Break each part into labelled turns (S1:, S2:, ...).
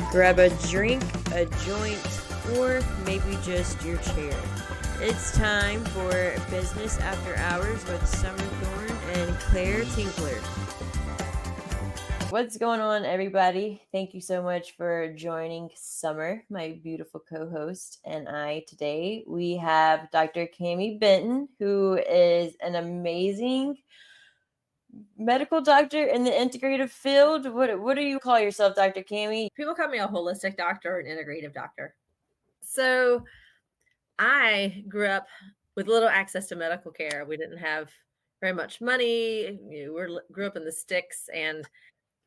S1: Grab a drink, a joint, or maybe just your chair. It's time for Business After Hours with Summer Thorne and Claire Tinkler. What's going on, everybody? Thank you so much for joining Summer, my beautiful co-host, and I today. We have Dr. Cammy Benton, who is an amazing medical doctor in the integrative field. What do you call yourself, Dr. Cammy?
S2: People call me a holistic doctor or an integrative doctor. So I grew up with little access to medical care. We didn't have very much money. We grew up in the sticks, and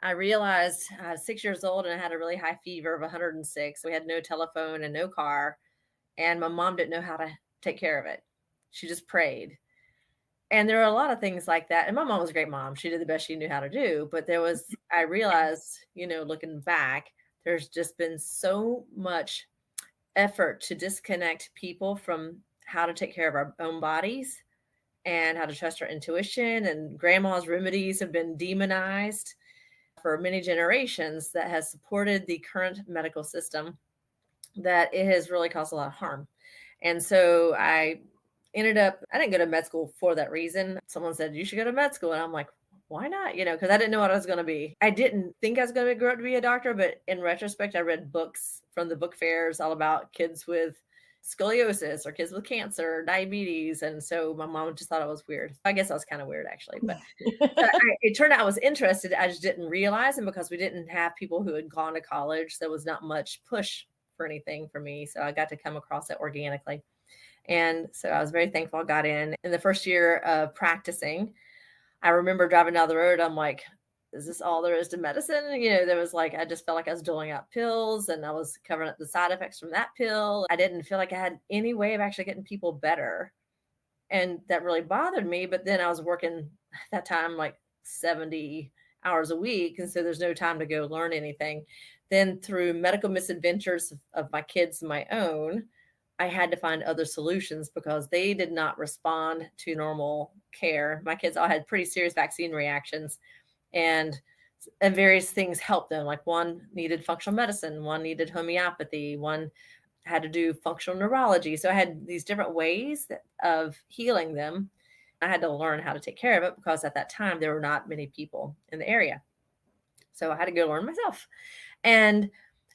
S2: I realized I was 6 years old and I had a really high fever of 106. We had no telephone and no car, and my mom didn't know how to take care of it. She just prayed. And there are a lot of things like that. And my mom was a great mom. She did the best she knew how to do. But I realized, looking back, there's just been so much effort to disconnect people from how to take care of our own bodies and how to trust our intuition. And grandma's remedies have been demonized for many generations that has supported the current medical system, that it has really caused a lot of harm. And so I didn't go to med school for that reason. Someone said, you should go to med school. And I'm like, why not? Because I didn't know what I was going to be. I didn't think I was going to grow up to be a doctor, but in retrospect, I read books from the book fairs all about kids with scoliosis or kids with cancer, diabetes. And so my mom just thought it was weird. I guess I was kind of weird, actually. But it turned out I was interested. I just didn't realize. And because we didn't have people who had gone to college, there was not much push for anything for me. So I got to come across it organically. And so I was very thankful I got in the first year of practicing. I remember driving down the road. I'm like, is this all there is to medicine? There was I just felt like I was doling out pills and I was covering up the side effects from that pill. I didn't feel like I had any way of actually getting people better. And that really bothered me. But then I was working at that time, 70 hours a week. And so there's no time to go learn anything. Then through medical misadventures of my kids and my own, I had to find other solutions because they did not respond to normal care. My kids all had pretty serious vaccine reactions, and various things helped them. Like one needed functional medicine, one needed homeopathy, one had to do functional neurology. So I had these different ways of healing them. I had to learn how to take care of it because at that time there were not many people in the area. So I had to go learn myself. And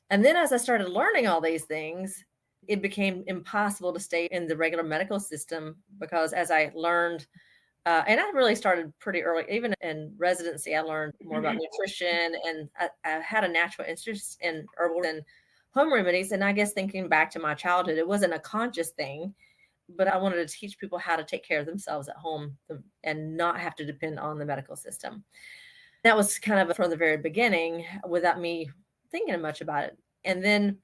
S2: then as I started learning all these things, it became impossible to stay in the regular medical system because as I learned, and I really started pretty early, even in residency, I learned more about nutrition, and I had a natural interest in herbal and home remedies. And I guess thinking back to my childhood, it wasn't a conscious thing, but I wanted to teach people how to take care of themselves at home and not have to depend on the medical system. That was kind of from the very beginning without me thinking much about it. And then,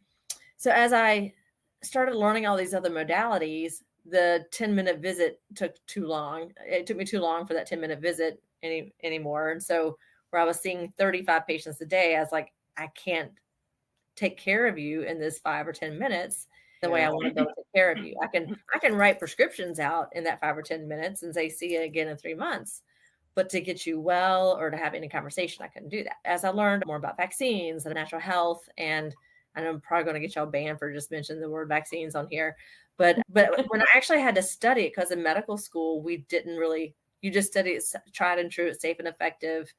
S2: so as I started learning all these other modalities, the 10-minute visit took too long. It took me too long for that 10-minute visit anymore. And so where I was seeing 35 patients a day, I was like, I can't take care of you in this 5 or 10 minutes the way I want to be able to take care of you. I can write prescriptions out in that 5 or 10 minutes and say, see you again in 3 months. But to get you well or to have any conversation, I couldn't do that. As I learned more about vaccines and natural health, and I know I'm probably going to get y'all banned for just mentioning the word vaccines on here. But when I actually had to study it, because in medical school, we didn't really, you just study it, tried and true, it's safe and effective.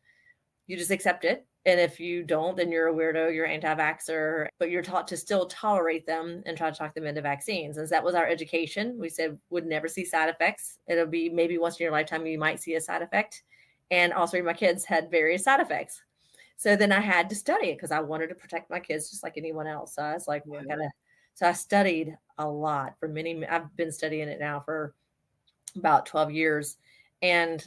S2: You just accept it. And if you don't, then you're a weirdo, you're anti-vaxxer, but you're taught to still tolerate them and try to talk them into vaccines. And that was our education. We said would never see side effects. It'll be maybe once in your lifetime, you might see a side effect. And also my kids had various side effects. So then I had to study it because I wanted to protect my kids just like anyone else. So I was like, so I studied a lot for I've been studying it now for about 12 years and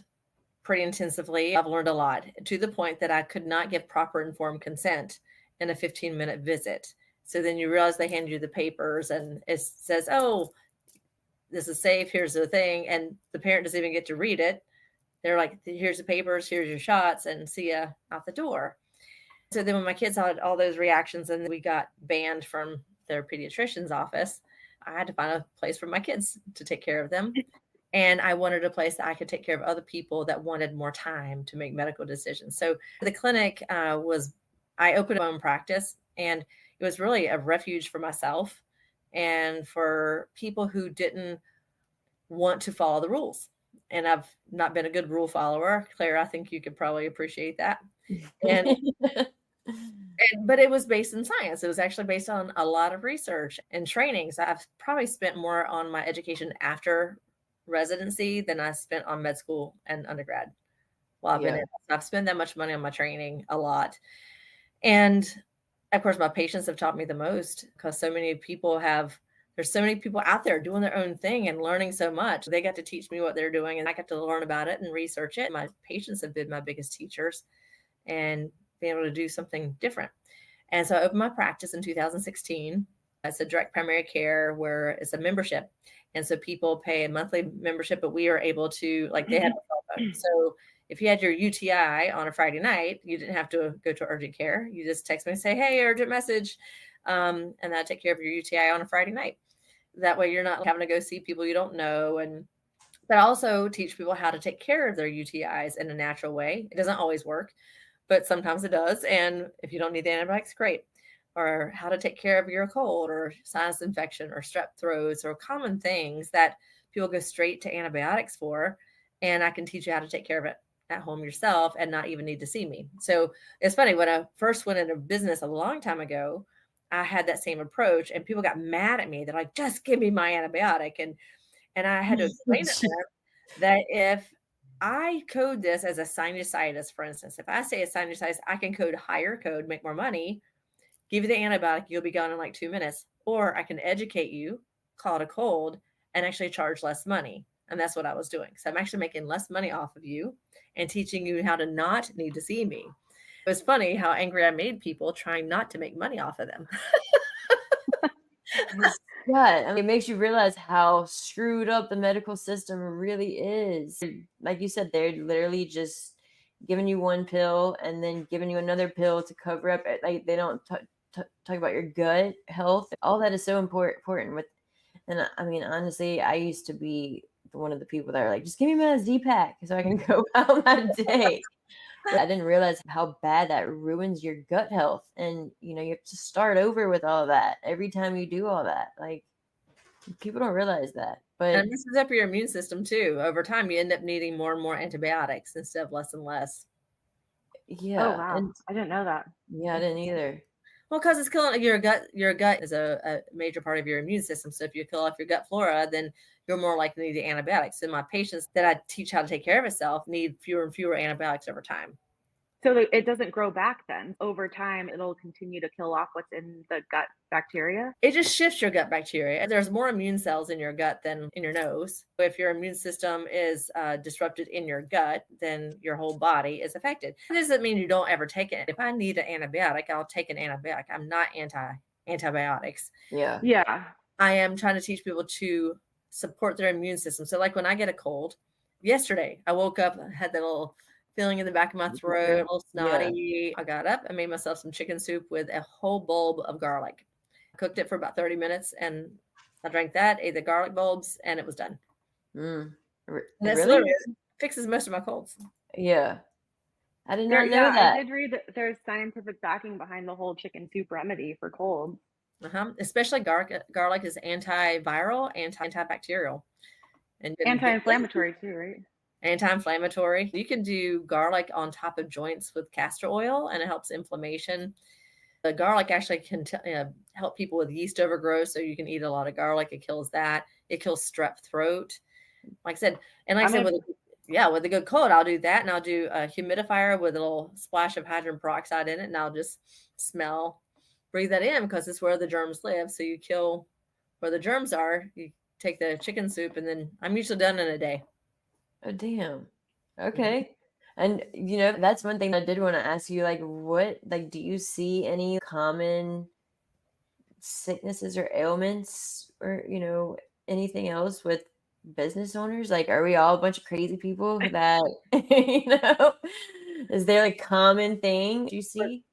S2: pretty intensively. I've learned a lot to the point that I could not give proper informed consent in a 15-minute visit. So then you realize they hand you the papers and it says, oh, this is safe. Here's the thing. And the parent doesn't even get to read it. They're like, here's the papers, here's your shots, and see ya out the door. So then when my kids had all those reactions and we got banned from their pediatrician's office, I had to find a place for my kids to take care of them. And I wanted a place that I could take care of other people that wanted more time to make medical decisions. So the clinic I opened my own practice, and It was really a refuge for myself and for people who didn't want to follow the rules. And I've not been a good rule follower. Claire, I think you could probably appreciate that. And but it was based in science. It was actually based on a lot of research and training. So I've probably spent more on my education after residency than I spent on med school and undergrad while I've been
S1: Yeah.
S2: in it. So I've spent that much money on my training a lot. And of course, my patients have taught me the most because there's so many people out there doing their own thing and learning so much. They got to teach me what they're doing and I got to learn about it and research it. My patients have been my biggest teachers and being able to do something different. And so I opened my practice in 2016. It's a direct primary care where it's a membership. And so people pay a monthly membership, but we are able to, like, they have a cell phone. So if you had your UTI on a Friday night, you didn't have to go to urgent care. You just text me and say, hey, urgent message. And I take care of your UTI on a Friday night. That way you're not having to go see people you don't know. And but I also teach people how to take care of their UTIs in a natural way. It doesn't always work, but sometimes it does. And if you don't need the antibiotics, great. Or how to take care of your cold or sinus infection or strep throats or common things that people go straight to antibiotics for. And I can teach you how to take care of it at home yourself and not even need to see me. So it's funny, when I first went into business a long time ago, I had that same approach and people got mad at me. They're like, just give me my antibiotic. And I had to explain to them that if I code this as a sinusitis, for instance, if I say a sinusitis, I can code higher code, make more money, give you the antibiotic, you'll be gone in like 2 minutes. Or I can educate you, call it a cold, and actually charge less money. And that's what I was doing. So I'm actually making less money off of you and teaching you how to not need to see me. It was funny how angry I made people trying not to make money off of them.
S1: Yeah, I mean, it makes you realize how screwed up the medical system really is. Like you said, they're literally just giving you one pill and then giving you another pill to cover up. Like they don't talk about your gut health. All that is so important. And I mean, honestly, I used to be one of the people that are like, just give me my Z pack so I can go about my day. I didn't realize how bad that ruins your gut health. And, you have to start over with all that every time you do all that. Like, people don't realize that.
S2: And
S1: But
S2: it messes up your immune system too. Over time, you end up needing more and more antibiotics instead of less and less.
S3: Oh,
S1: yeah.
S3: wow.
S1: And
S3: I didn't know that.
S1: yeah, I didn't either.
S2: Well, because it's killing your gut. Your gut is a major part of your immune system. So if you kill off your gut flora, then you're more likely to need antibiotics. And my patients that I teach how to take care of itself need fewer and fewer antibiotics over time.
S3: So it doesn't grow back then. Over time, it'll continue to kill off what's in the gut bacteria.
S2: It just shifts your gut bacteria. There's more immune cells in your gut than in your nose. If your immune system is disrupted in your gut, then your whole body is affected. That doesn't mean you don't ever take it. If I need an antibiotic, I'll take an antibiotic. I'm not antibiotics.
S1: Yeah.
S3: Yeah.
S2: I am trying to teach people to support their immune system. So, like when I get a cold, yesterday I woke up, had that little feeling in the back of my throat, a little
S1: Yeah.
S2: snotty. I got up and made myself some chicken soup with a whole bulb of garlic. Cooked it for about 30 minutes and I drank that, ate the garlic bulbs, and it was done.
S1: Mm.
S2: And that's
S1: Really?
S2: literally fixes most of my colds.
S1: Yeah. I did
S3: There,
S1: not know
S3: yeah, I
S1: that.
S3: did read that there's scientific backing behind the whole chicken soup remedy for colds.
S2: Especially garlic. Garlic is antiviral, antibacterial, and
S3: Anti-inflammatory too, right?
S2: anti-inflammatory. You can do garlic on top of joints with castor oil, and it helps inflammation. The garlic actually can help people with yeast overgrowth, so you can eat a lot of garlic. It kills that. It kills strep throat. Like I said, and like I said, with a good cold, I'll do that, and I'll do a humidifier with a little splash of hydrogen peroxide in it, and I'll just breathe that in because it's where the germs live. So you kill where the germs are. You take the chicken soup, and then I'm usually done in a day.
S1: Oh, damn. Okay. And that's one thing I did want to ask you, like, do you see any common sicknesses or ailments or, anything else with business owners? Like, are we all a bunch of crazy people that, is there a common thing you see?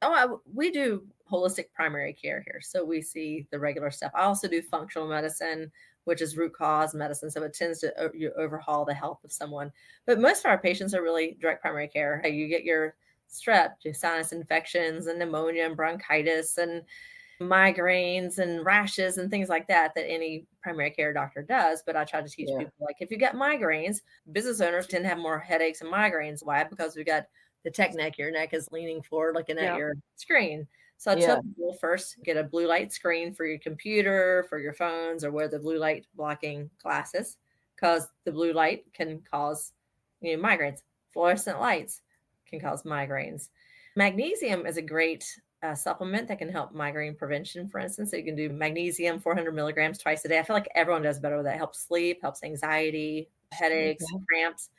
S2: We do holistic primary care here. So we see the regular stuff. I also do functional medicine, which is root cause medicine. So it tends to overhaul the health of someone. But most of our patients are really direct primary care. You get your strep, your sinus infections and pneumonia and bronchitis and migraines and rashes and things like that any primary care doctor does. But I try to teach people, like, if you got migraines, business owners tend to have more headaches and migraines. Why? Because we got the tech neck. Your neck is leaning forward, looking at your screen. So I tell people, first get a blue light screen for your computer, for your phones, or wear the blue light blocking glasses, because the blue light can cause migraines. Fluorescent lights can cause migraines. Magnesium is a great supplement that can help migraine prevention, for instance. So you can do magnesium 400 milligrams twice a day. I feel like everyone does better with that. It helps sleep, helps anxiety, headaches, cramps.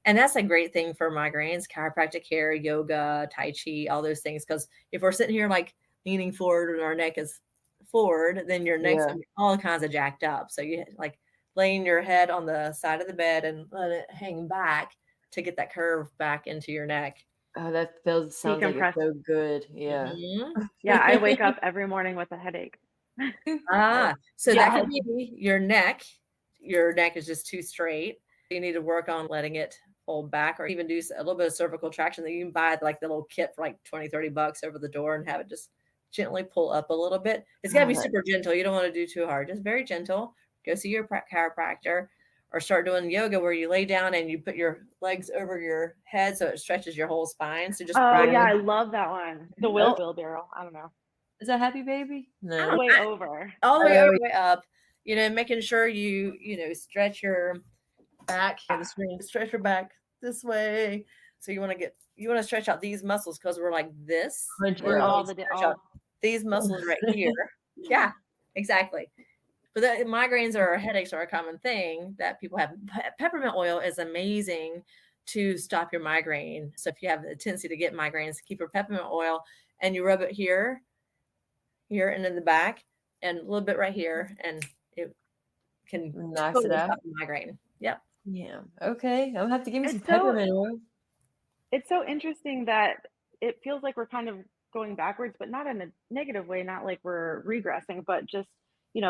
S2: And that's a great thing for migraines, chiropractic care, yoga, Tai Chi, all those things. Because if we're sitting here like leaning forward and our neck is forward, then your neck's gonna be all kinds of jacked up. So you like laying your head on the side of the bed and let it hang back to get that curve back into your neck.
S1: Oh, that sounds like it's so good. Yeah.
S3: Yeah, I wake up every morning with a headache.
S2: So that could be your neck. Your neck is just too straight. You need to work on letting it fold back, or even do a little bit of cervical traction that you can buy, like the little kit for like 20, $30 over the door, and have it just gently pull up a little bit. It's got to be super gentle. You don't want to do too hard, just very gentle. Go see your chiropractor, or start doing yoga where you lay down and you put your legs over your head so it stretches your whole spine. So just
S3: I love that one. The wheelbarrow. I don't know.
S1: Is that Happy Baby? No.
S3: All the way over.
S2: All the way over, way up. Making sure you stretch your back. The screen, stretch your back this way. So you want to stretch out these muscles, because we're like this. We're all these muscles right here. Yeah, exactly. But the migraines or headaches are a common thing that people have. Peppermint oil is amazing to stop your migraine. So if you have a tendency to get migraines, keep your peppermint oil and you rub it here, and in the back, and a little bit right here, and it can
S1: knocks it out.
S2: Stop the migraine. Yep.
S1: Yeah. Okay. I'm gonna have to give me some peppermint oil.
S3: It's so interesting that it feels like we're kind of going backwards, but not in a negative way, not like we're regressing, but just,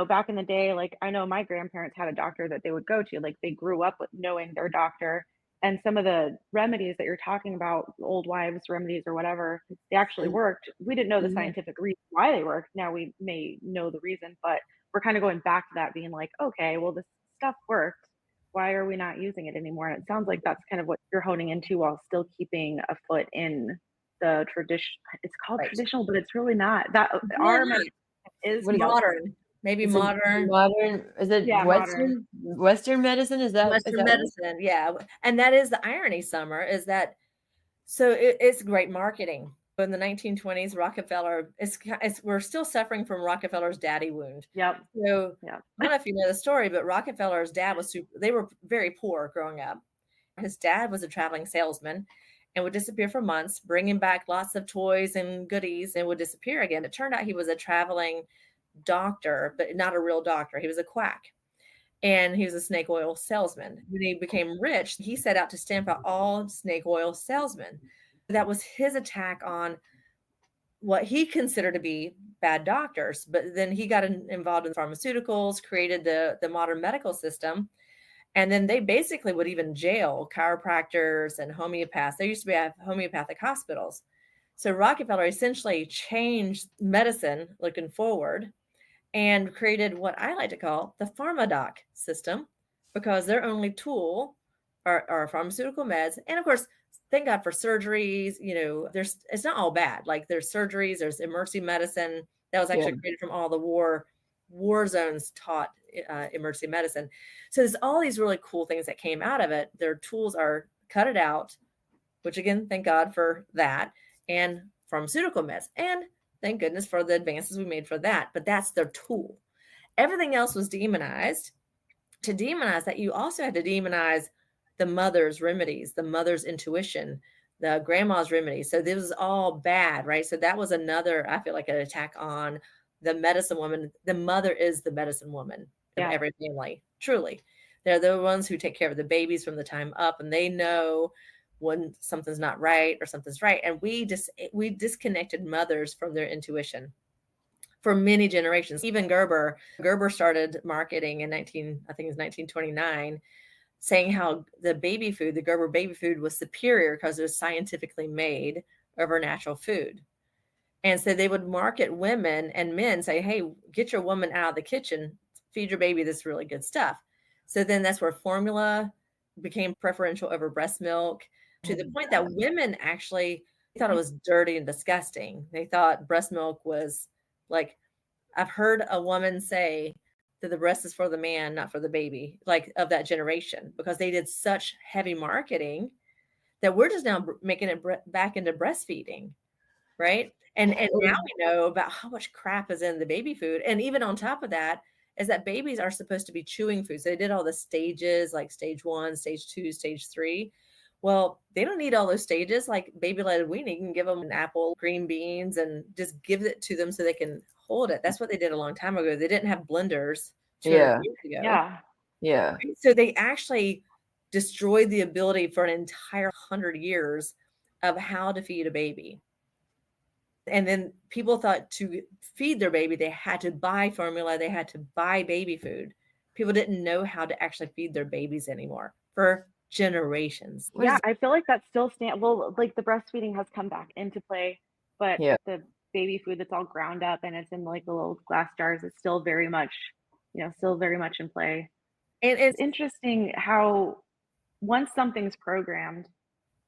S3: back in the day, like I know my grandparents had a doctor that they would go to, like they grew up with knowing their doctor, and some of the remedies that you're talking about, old wives remedies or whatever, they actually worked. We didn't know the scientific reason why they worked. Now we may know the reason, but we're kind of going back to that, being like, okay, well, this stuff worked. Why are we not using it anymore? And it sounds like that's kind of what you're honing into, while still keeping a foot in the tradition. It's called traditional, but it's really not. That our medicine is
S2: modern. Maybe modern.
S1: Modern. Is it Western? Modern. Western medicine? Is that
S2: Western medicine? Yeah. And that is the irony, Summer, is that it's great marketing. In the 1920s, Rockefeller, we're still suffering from Rockefeller's daddy wound.
S3: Yep.
S2: So I don't know if you know the story, but Rockefeller's dad they were very poor growing up. His dad was a traveling salesman and would disappear for months, bringing back lots of toys and goodies, and would disappear again. It turned out he was a traveling doctor, but not a real doctor. He was a quack. And he was a snake oil salesman. When he became rich, he set out to stamp out all snake oil salesmen. That was his attack on what he considered to be bad doctors. But then he got involved in pharmaceuticals, created the modern medical system. And then they basically would even jail chiropractors and homeopaths. There used to be homeopathic hospitals. So Rockefeller essentially changed medicine looking forward and created what I like to call the pharmadoc system, because their only tool are pharmaceutical meds. And of course, thank God for surgeries. It's not all bad. Like there's surgeries, there's emergency medicine that was actually created from all the war zones taught emergency medicine. So there's all these really cool things that came out of it. Their tools are cut it out, which again, thank God for that, and pharmaceutical meds. And thank goodness for the advances we made for that. But that's their tool. Everything else was demonized. To demonize that, you also had to demonize the mother's remedies, the mother's intuition, the grandma's remedies. So this was all bad, right? So that was another, I feel like, an attack on the medicine woman. The mother is the medicine woman of every family, truly. They're the ones who take care of the babies from the time up, and they know when something's not right or something's right. And we disconnected mothers from their intuition for many generations. Even Gerber started marketing in 1929, saying how the Gerber baby food was superior because it was scientifically made over natural food. And so they would market women and men, say, hey, get your woman out of the kitchen, feed your baby this really good stuff. So then that's where formula became preferential over breast milk, to the point that women actually thought it was dirty and disgusting. They thought breast milk was like, I've heard a woman say that the breast is for the man, not for the baby, like of that generation, because they did such heavy marketing that we're just now making it back into breastfeeding. Right. And now we know about how much crap is in the baby food. And even on top of that, is that babies are supposed to be chewing food. So they did all the stages, like stage 1, stage 2, stage 3. Well, they don't need all those stages. Like baby-led weaning, you can give them an apple, green beans, and just give it to them so they can hold it. That's what they did a long time ago. They didn't have blenders 200 years ago.
S3: Yeah.
S1: Yeah.
S2: So they actually destroyed the ability for an entire 100 years of how to feed a baby. And then people thought to feed their baby, they had to buy formula, they had to buy baby food. People didn't know how to actually feed their babies anymore for generations.
S3: Yeah, I feel like that still well, like the breastfeeding has come back into play, but
S1: Yeah.
S3: the baby food that's all ground up and it's in like the little glass jars is still very much, still very much in play.
S2: And
S3: It's interesting how once something's programmed,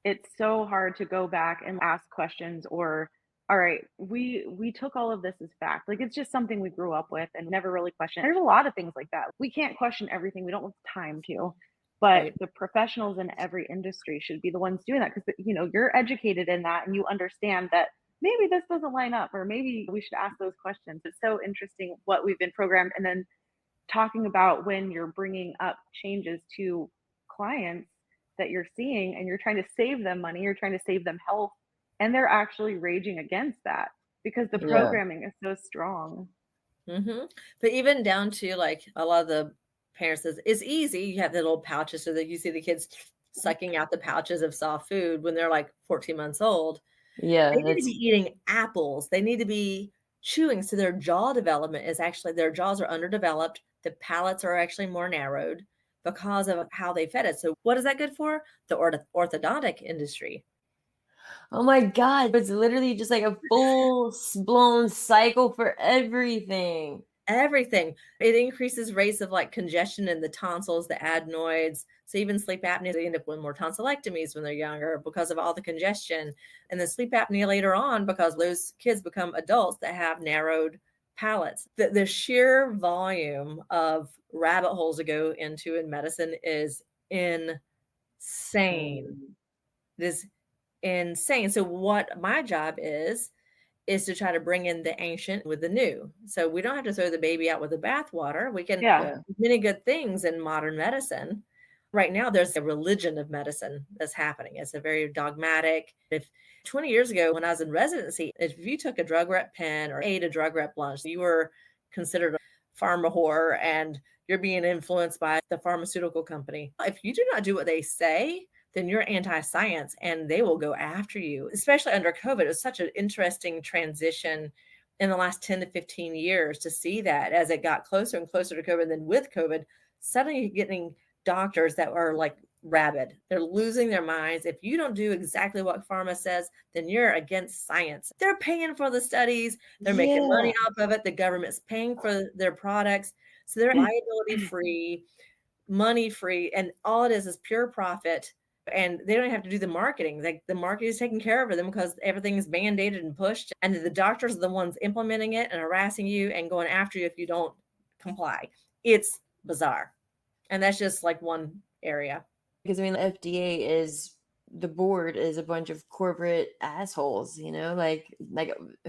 S3: it's so hard to go back and ask questions or, all right, we took all of this as fact. Like it's just something we grew up with and never really questioned. There's a lot of things like that. We can't question everything. We don't have time to. But
S2: right.
S3: the professionals in every industry should be the ones doing that because you're educated in that and you understand that maybe this doesn't line up or maybe we should ask those questions. It's so interesting what we've been programmed and then talking about when you're bringing up changes to clients that you're seeing and you're trying to save them money, you're trying to save them health, and they're actually raging against that because the
S1: Yeah.
S3: programming is so strong.
S2: Mm-hmm. But even down to like a lot of the parents says it's easy. You have the little pouches so that you see the kids sucking out the pouches of soft food when they're like 14 months old.
S1: Yeah.
S2: They need to be eating apples. They need to be chewing. So their jaw development is actually, their jaws are underdeveloped. The palates are actually more narrowed because of how they fed it. So what is that good for? The orthodontic industry.
S1: Oh my God. It's literally just like a full blown cycle for everything.
S2: Everything. It increases rates of like congestion in the tonsils, the adenoids. So even sleep apnea, they end up with more tonsillectomies when they're younger because of all the congestion. And then sleep apnea later on because those kids become adults that have narrowed palates. The sheer volume of rabbit holes to go into in medicine is insane. It is insane. So what my job is to try to bring in the ancient with the new. So we don't have to throw the baby out with the bathwater. We can
S3: Yeah.
S2: many good things in modern medicine. Right now, there's a religion of medicine that's happening. It's a very dogmatic. If 20 years ago, when I was in residency, if you took a drug rep pen or ate a drug rep lunch, you were considered a pharma whore and you're being influenced by the pharmaceutical company. If you do not do what they say, then you're anti-science and they will go after you, especially under COVID. It was such an interesting transition in the last 10 to 15 years to see that as it got closer and closer to COVID. And then with COVID, suddenly you're getting doctors that are like rabid. They're losing their minds. If you don't do exactly what pharma says, then you're against science. They're paying for the studies. They're making money off of it. The government's paying for their products. So they're liability free, money free. And all it is pure profit. And they don't have to do the marketing. Like the market is taking care of them because everything is mandated and pushed. And the doctors are the ones implementing it and harassing you and going after you if you don't comply. It's bizarre. And that's just like one area.
S1: Because I mean, the FDA is, the board is a bunch of corporate assholes, like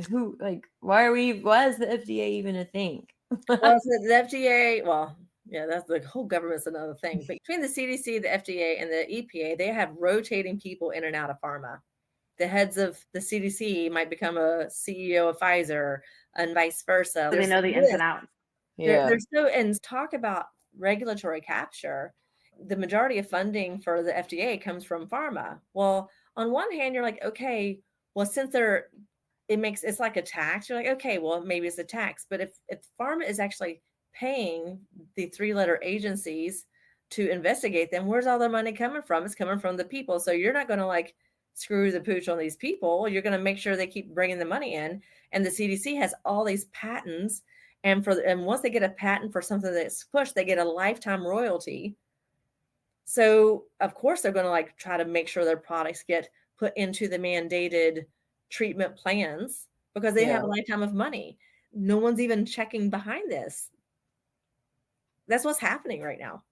S1: who, like, why is the FDA even a thing?
S2: Well, so the FDA, yeah, that's the whole government's another thing. But between the CDC, the FDA, and the EPA, they have rotating people in and out of pharma. The heads of the CDC might become a CEO of Pfizer and vice versa.
S3: So they know the ins and outs.
S2: There's so, and talk about regulatory capture. The majority of funding for the FDA comes from pharma. Well, on one hand, you're like, okay, well, since it's like a tax. You're like, okay, well, maybe it's a tax. But if pharma is actually paying the 3-letter agencies to investigate them, where's all the money coming from? It's coming from the people. So you're not going to like screw the pooch on these people. You're going to make sure they keep bringing the money in. And the CDC has all these patents. And once they get a patent for something that's pushed, they get a lifetime royalty. So of course they're going to like try to make sure their products get put into the mandated treatment plans because they have a lifetime of money. No one's even checking behind this. That's what's happening right now.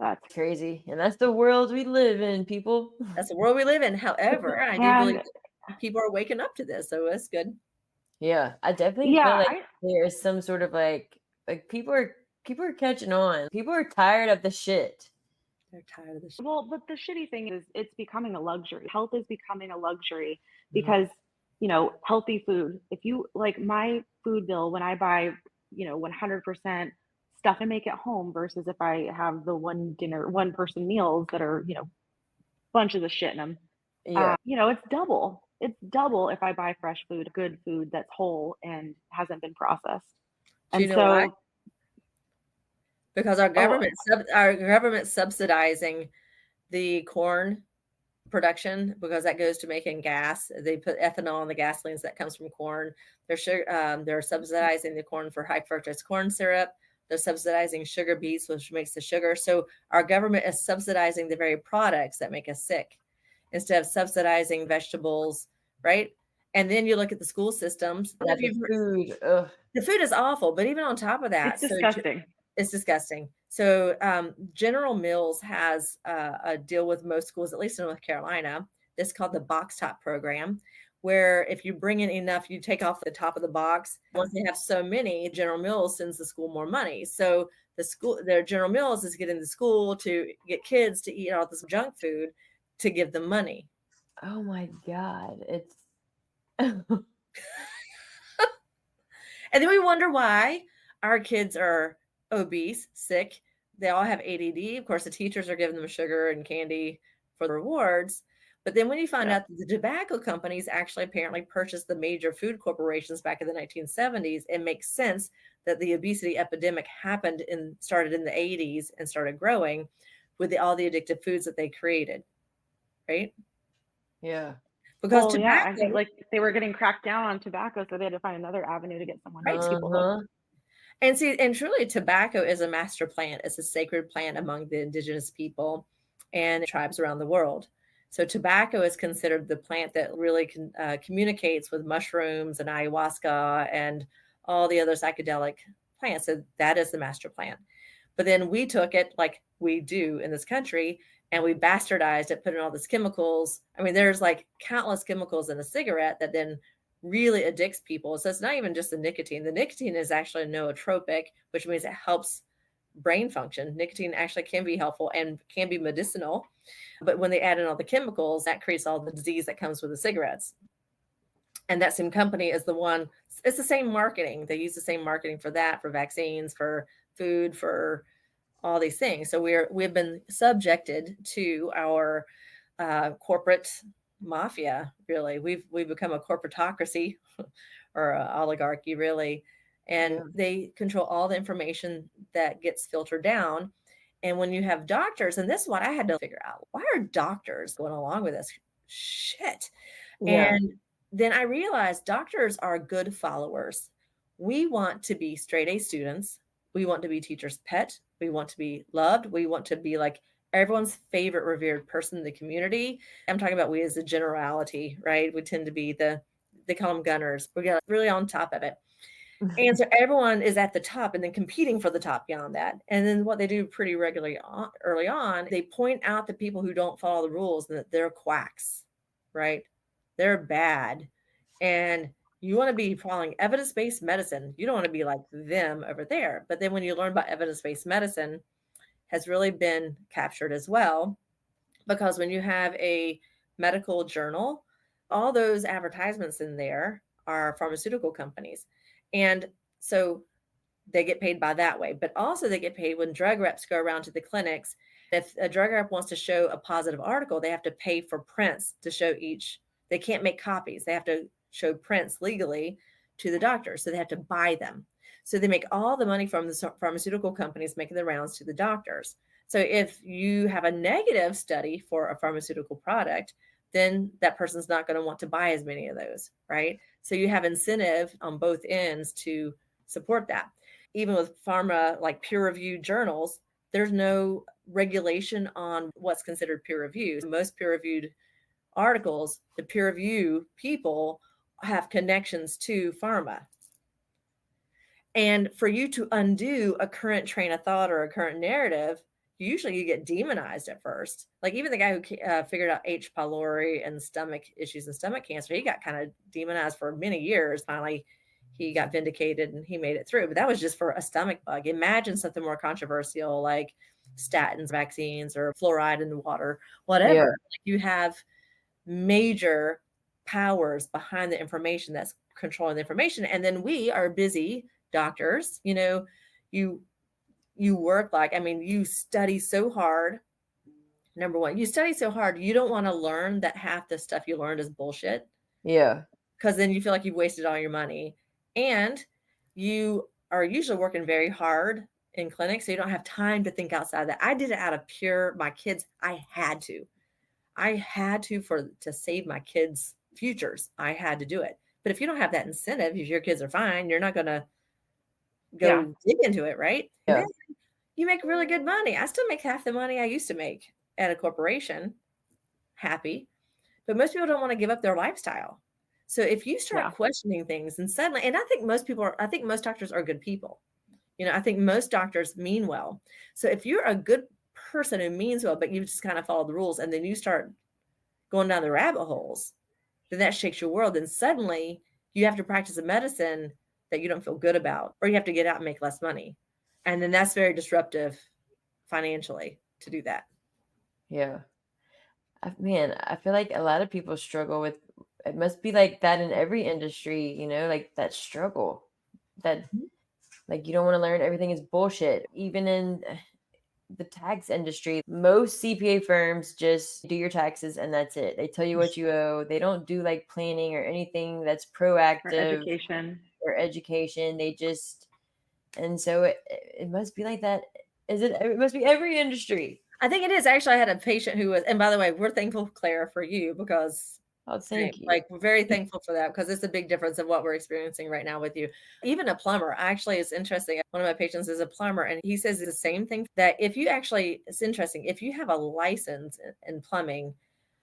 S3: That's
S1: crazy. And that's the world we live in, people.
S2: That's the world we live in. However, I do believe people are waking up to this, so that's good.
S1: Yeah, I definitely feel like there's some sort of like people are catching on. People are tired of the shit.
S2: They're tired of the shit.
S3: Well, but the shitty thing is it's becoming a luxury. Health is becoming a luxury because, you know, healthy food. If you like my food bill when I buy, you know, 100% stuff I make at home versus if I have the one person meals that are, you know, bunches of shit in them.
S1: Yeah.
S3: You know, it's double. It's double if I buy fresh food, good food that's whole and hasn't been processed.
S2: Do you know why? Because our government's subsidizing the corn production because that goes to making gas. They put ethanol in the gasolines that comes from corn. They're subsidizing the corn for high fructose corn syrup. They're subsidizing sugar beets, which makes the sugar. So our government is subsidizing the very products that make us sick instead of subsidizing vegetables, right? And then you look at the school systems.
S1: The
S2: food is awful, but even on top of that,
S3: it's disgusting.
S2: It's disgusting. So General Mills has a deal with most schools, at least in North Carolina. This is called the Box Top Program, where if you bring in enough, you take off the top of the box. Once they have so many, General Mills sends the school more money. So their General Mills is getting the school to get kids to eat all this junk food to give them money.
S1: Oh my God. It's
S2: and then we wonder why our kids are obese, sick. They all have ADD. Of course, the teachers are giving them sugar and candy for the rewards. But then when you find out that the tobacco companies actually apparently purchased the major food corporations back in the 1970s, it makes sense that the obesity epidemic started in the 80s and started growing with all the addictive foods that they created, right?
S1: Yeah.
S3: Because tobacco, I think like they were getting cracked down on tobacco, so they had to find another avenue to get someone people hooked.
S2: And truly, tobacco is a master plant. It's a sacred plant among the indigenous people and tribes around the world. So tobacco is considered the plant that really communicates with mushrooms and ayahuasca and all the other psychedelic plants. So that is the master plant. But then we took it like we do in this country and we bastardized it, put in all these chemicals. I mean, there's like countless chemicals in a cigarette that then really addicts people. So it's not even just the nicotine. The nicotine is actually nootropic, which means it helps brain function. Nicotine actually can be helpful and can be medicinal. But when they add in all the chemicals, that creates all the disease that comes with the cigarettes. And that same company is the one, it's the same marketing. They use the same marketing for that, for vaccines, for food, for all these things. So we've been subjected to our corporate mafia. Really, we've become a corporatocracy or an oligarchy, really, and they control all the information that gets filtered down. And when you have doctors, and this is what I had to figure out: why are doctors going along with this shit? And then I realized doctors are good followers. We want to be straight A students. We want to be teachers' pet. We want to be loved. We want to be like everyone's favorite revered person in the community. I'm talking about we as a generality, right? We tend to be they call them gunners. We get really on top of it. And so everyone is at the top and then competing for the top beyond that. And then what they do pretty regularly early on, they point out the people who don't follow the rules and that they're quacks, right? They're bad. And you want to be following evidence-based medicine. You don't want to be like them over there. But then when you learn about evidence-based medicine, has really been captured as well. Because when you have a medical journal, all those advertisements in there are pharmaceutical companies. And so they get paid by that way. But also they get paid when drug reps go around to the clinics. If a drug rep wants to show a positive article, they have to pay for prints to show each. They can't make copies. They have to show prints legally to the doctor. So they have to buy them. So they make all the money from the pharmaceutical companies making the rounds to the doctors. So if you have a negative study for a pharmaceutical product, then that person's not going to want to buy as many of those, right? So you have incentive on both ends to support that. Even with pharma, like peer-reviewed journals, there's no regulation on what's considered peer review. Most peer-reviewed articles, the peer review people have connections to pharma. And for you to undo a current train of thought or a current narrative, usually you get demonized at first. Like even the guy who figured out H. pylori and stomach issues and stomach cancer, he got kind of demonized for many years. Finally, he got vindicated and he made it through. But that was just for a stomach bug. Imagine something more controversial like statins, vaccines, or fluoride in the water, whatever.
S1: Yeah.
S2: Like you have major powers behind the information that's controlling the information. And then we are busy doctors, you work you study so hard. Number one, you study so hard, you don't want to learn that half the stuff you learned is bullshit.
S1: Yeah.
S2: Because then you feel like you've wasted all your money. And you are usually working very hard in clinics, so you don't have time to think outside of that. I did it out of pure, my kids, I had to save my kids' futures. I had to do it. But if you don't have that incentive, if your kids are fine, you're not going to go dig into it, right?
S1: Yeah.
S2: And then you make really good money. I still make half the money I used to make at a corporation. Happy. But most people don't want to give up their lifestyle. So if you start questioning things and suddenly, and I think most doctors are good people. I think most doctors mean well. So if you're a good person who means well, but you just kind of follow the rules and then you start going down the rabbit holes, then that shakes your world. And suddenly you have to practice a medicine that you don't feel good about, or you have to get out and make less money. And then that's very disruptive financially to do that.
S1: Yeah. I feel like a lot of people struggle with, it must be like that in every industry, like that struggle that like you don't want to learn everything is bullshit. Even in the tax industry, most CPA firms just do your taxes and that's it. They tell you what you owe. They don't do like planning or anything that's proactive or education. They just, and so it must be like that. It must be every industry.
S2: I think it is. Actually, I had a patient who was, and by the way, we're thankful, Claire, for you because
S1: thank you.
S2: Like we're very thankful for that because it's a big difference of what we're experiencing right now with you. Even a plumber, actually, it's interesting. One of my patients is a plumber, and he says the same thing, that it's interesting. If you have a license in plumbing,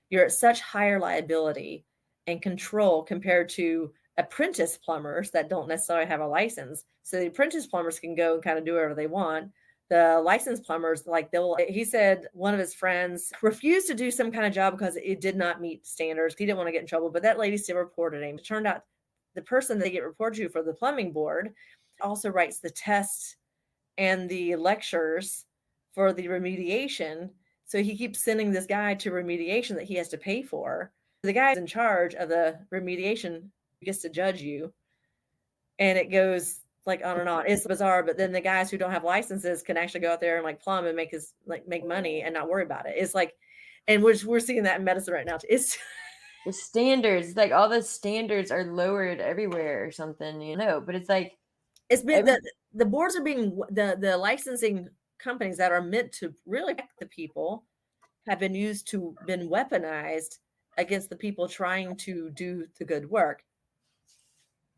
S2: you're at such higher liability and control compared to apprentice plumbers that don't necessarily have a license. So the apprentice plumbers can go and kind of do whatever they want. The licensed plumbers, he said one of his friends refused to do some kind of job because it did not meet standards. He didn't want to get in trouble, but that lady still reported him. It turned out the person they get reported to for the plumbing board also writes the tests and the lectures for the remediation. So he keeps sending this guy to remediation that he has to pay for. The guy in charge of the remediation gets to judge you. And it goes like on and on. It's bizarre, but then the guys who don't have licenses can actually go out there and like plumb and make money and not worry about it. It's like, and we're seeing that in medicine right now. It's
S1: the standards, like all the standards are lowered everywhere or something, but it's like
S2: it's been the boards are being the licensing companies that are meant to really protect the people have been weaponized against the people trying to do the good work.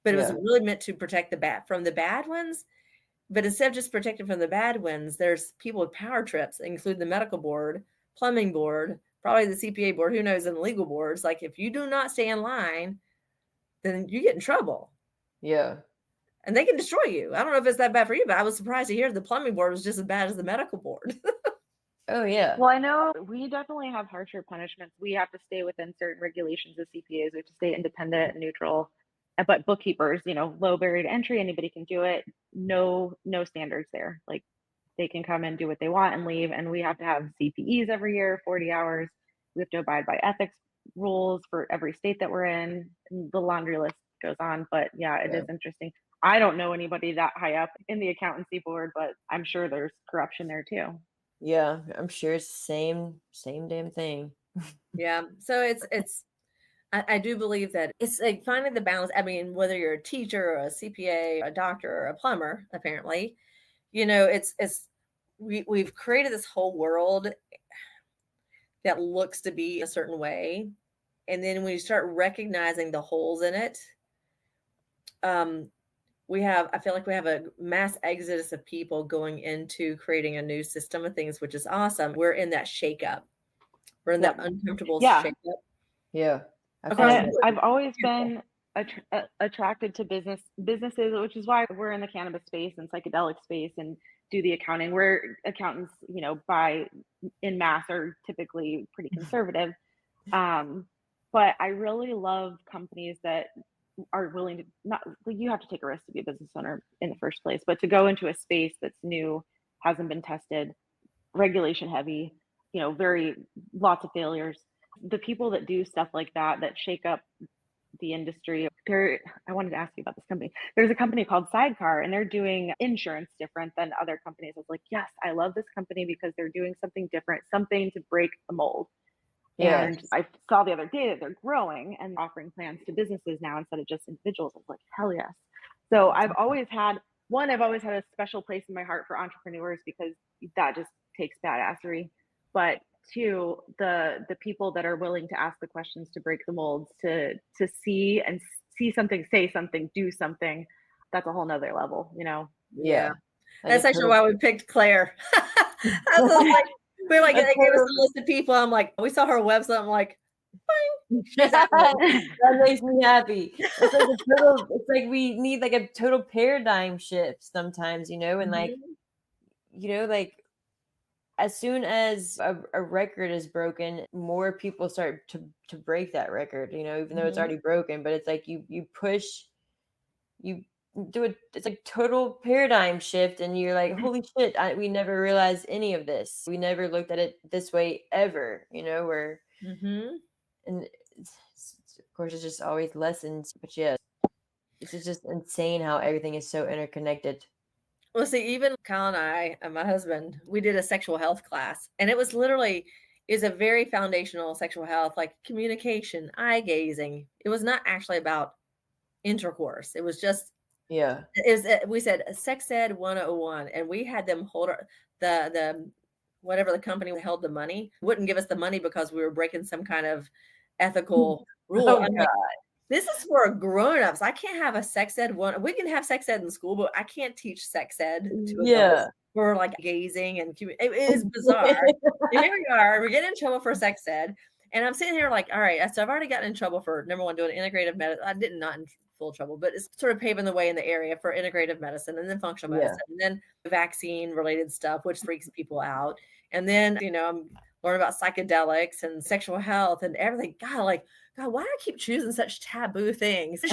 S2: But it was really meant to protect the bad ones. But instead of just protecting from the bad ones, there's people with power trips, including the medical board, plumbing board, probably the CPA board, who knows, and the legal boards. Like if you do not stay in line, then you get in trouble.
S1: Yeah.
S2: And they can destroy you. I don't know if it's that bad for you, but I was surprised to hear the plumbing board was just as bad as the medical board.
S1: Oh, yeah.
S3: Well, I know we definitely have harsher punishments. We have to stay within certain regulations as CPAs. We have to stay independent and neutral. But bookkeepers, low barrier to entry, anybody can do it. No standards there. Like they can come and do what they want and leave. And we have to have CPEs every year, 40 hours. We have to abide by ethics rules for every state that we're in. The laundry list goes on. But yeah, it is interesting. I don't know anybody that high up in the accountancy board, but I'm sure there's corruption there too.
S1: Yeah, I'm sure it's same damn thing.
S2: Yeah. So I do believe that it's like finding the balance. I mean, whether you're a teacher or a CPA, a doctor or a plumber, apparently, we've created this whole world that looks to be a certain way. And then when you start recognizing the holes in it, I feel like we have a mass exodus of people going into creating a new system of things, which is awesome. We're in that shakeup. We're in that uncomfortable
S3: Yeah.
S2: shakeup.
S1: Yeah.
S3: And I've always been attracted to businesses, which is why we're in the cannabis space and psychedelic space and do the accounting. Where accountants, by in mass are typically pretty conservative. But I really love companies that are willing to not, you have to take a risk to be a business owner in the first place, but to go into a space that's new, hasn't been tested, regulation heavy, very lots of failures. The people that do stuff like that shake up the industry. I wanted to ask you about this company. There's a company called Sidecar, and they're doing insurance different than other companies. I was like, yes, I love this company because they're doing something different, something to break the mold.
S1: Yeah.
S3: And I saw the other day that they're growing and offering plans to businesses now instead of just individuals. I was like, hell yes. So I've always had a special place in my heart for entrepreneurs because that just takes badassery. But two, the people that are willing to ask the questions, to break the molds, to see something, say something, do something, that's a whole nother level,
S2: Yeah. That's actually why we picked Claire. I was like, we're like, they gave us a list of people. I'm like, we saw her website. I'm like,
S1: that makes me happy. It's like we need like a total paradigm shift sometimes, and like, like as soon as a record is broken, more people start to break that record, even though it's already broken. But it's like you do it. It's like total paradigm shift, and you're like, holy shit, we never realized any of this. We never looked at it this way ever, where and of course it's just always lessons, but yeah, it's just insane how everything is so interconnected.
S2: Well, see, even Kyle and I and my husband, we did a sexual health class, and it was literally is a very foundational sexual health, like communication, eye gazing. It was not actually about intercourse. It was just we said sex ed 101, and we had them hold the whatever the company held the money wouldn't give us the money because we were breaking some kind of ethical rule.
S1: Oh,
S2: I'm like, this is for grown-ups. I can't have a sex ed one. We can have sex ed in school, but I can't teach sex ed to adults for like gazing and it is bizarre. And here we are. We're getting in trouble for sex ed. And I'm sitting here like, all right, so I've already gotten in trouble for number one, doing integrative medicine. I did not in full trouble, but it's sort of paving the way in the area for integrative medicine and then functional medicine and then vaccine related stuff, which freaks people out. And then, I'm learning about psychedelics and sexual health and everything. God, why do I keep choosing such taboo things? That's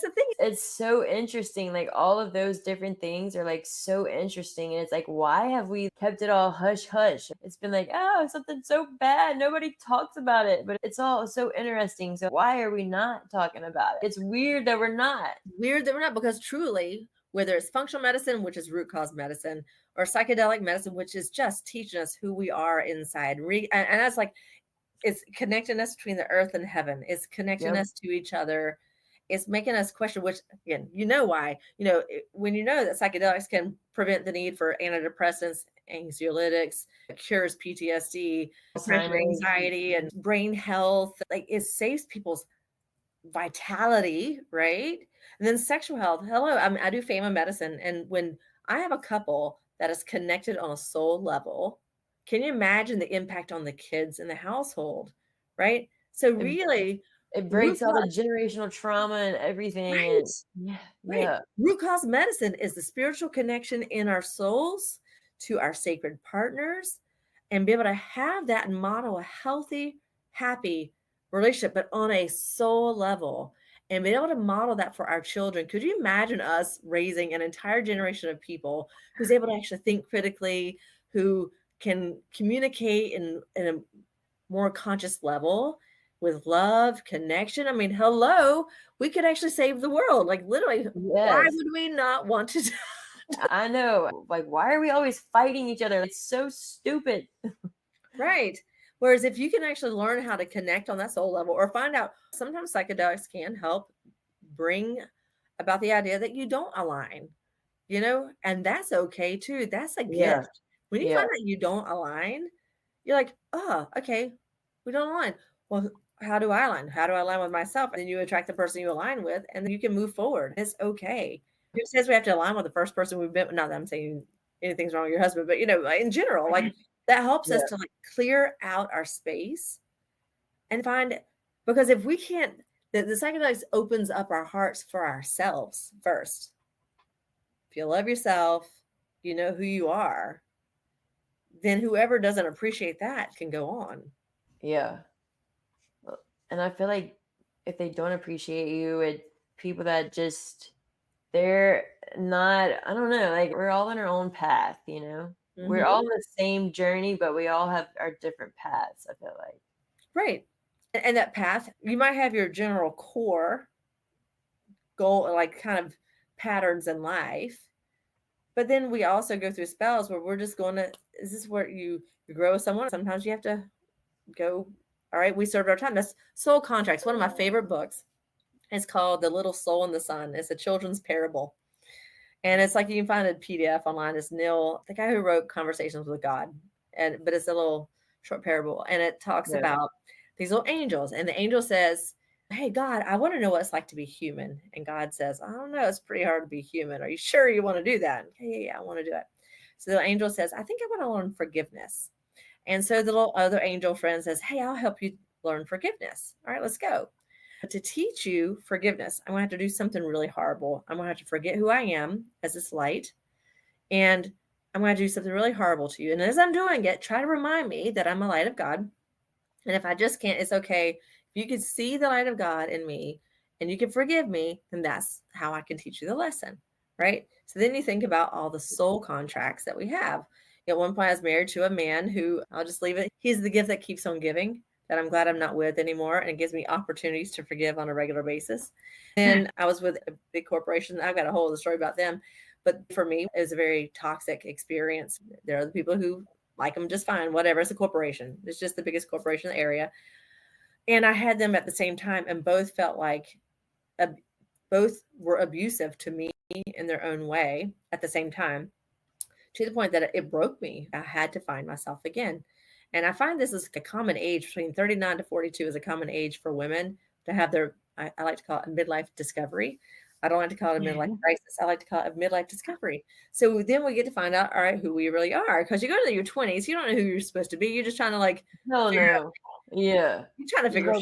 S2: the thing.
S1: It's so interesting. Like all of those different things are like so interesting. And it's like, why have we kept it all hush hush? It's been like, oh, something so bad. Nobody talks about it, but it's all so interesting. So why are we not talking about it? It's weird that we're not.
S2: Because truly, whether it's functional medicine, which is root cause medicine, or psychedelic medicine, which is just teaching us who we are inside. And that's like, it's connecting us between the earth and heaven. It's connecting us to each other. It's making us question, which again, why, when that psychedelics can prevent the need for antidepressants, anxiolytics, cures PTSD, depression, anxiety, and brain health. Like it saves people's vitality, right? And then sexual health. Hello, I do family medicine. And when I have a couple that is connected on a soul level, can you imagine the impact on the kids in the household, right? So really,
S1: it breaks all the generational trauma and everything.
S2: Right. Root cause medicine is the spiritual connection in our souls to our sacred partners and be able to have that and model a healthy, happy relationship, but on a soul level and be able to model that for our children. Could you imagine us raising an entire generation of people who's able to actually think critically, who can communicate in a more conscious level with love, connection? I mean, hello, we could actually save the world. Like literally, why would we not want to?
S1: I know. Like, why are we always fighting each other? It's so stupid.
S2: Right. Whereas if you can actually learn how to connect on that soul level or find out, sometimes psychedelics can help bring about the idea that you don't align, and that's okay too. That's a gift. When you find out you don't align, you're like, oh, okay, we don't align. Well, how do I align? How do I align with myself? And then you attract the person you align with, and then you can move forward. It's okay. Who says we have to align with the first person we've been? Not that I'm saying anything's wrong with your husband, but like, in general, like that helps us
S1: Yeah.
S2: to like clear out our space and find, because if we can't, the psychedelics opens up our hearts for ourselves first. If you love yourself, you know who you are, then whoever doesn't appreciate that can go on.
S1: Yeah. And I feel like if they don't appreciate you, it people that just they're not, I don't know, like we're all on our own path, you know? We're all on the same journey, but we all have our different paths, I feel like.
S2: Right. And that path, you might have your general core goal, like kind of patterns in life. But then we also go through spells where we're just going to, is this where you grow with someone? Sometimes you have to go, all right, we served our time. That's Soul Contracts, one of my favorite books. It's called The Little Soul in the Sun. It's a children's parable. And it's like you can find a PDF online. It's Neil, the guy who wrote Conversations with God. But it's a little short parable. And it talks
S1: Yeah.
S2: about these little angels. And the angel says, hey, God, I want to know what it's like to be human. And God says, I don't know. It's pretty hard to be human. Are you sure you want to do that? Okay, yeah, I want to do it. So the angel says, I think I want to learn forgiveness. And so the little other angel friend says, hey, I'll help you learn forgiveness. All right, let's go. To teach you forgiveness, I'm going to have to do something really horrible. I'm going to have to forget who I am as this light. And I'm going to do something really horrible to you. And as I'm doing it, try to remind me that I'm a light of God. And if I just can't, it's okay. If you can see the light of God in me and you can forgive me, then that's how I can teach you the lesson. Right. So then you think about all the soul contracts that we have. At one point, I was married to a man who, I'll just leave it, he's the gift that keeps on giving, that I'm glad I'm not with anymore. And it gives me opportunities to forgive on a regular basis. And I was with a big corporation. I've got a whole other story about them. But for me, it was a very toxic experience. There are the people who like them just fine, whatever. It's a corporation. It's just the biggest corporation in the area. And I had them at the same time, and both felt like both were abusive to me in their own way at the same time, to the point that it broke me. I had to find myself again. And I find this is a common age between 39 to 42 is a common age for women to have their, I like to call it a midlife discovery. I don't like to call it a midlife crisis. I like to call it a midlife discovery. So then we get to find out, all right, who we really are. Because you go to your 20s, you don't know who you're supposed to be. You're just trying to like
S1: No, no. Yeah.
S2: you're trying to figure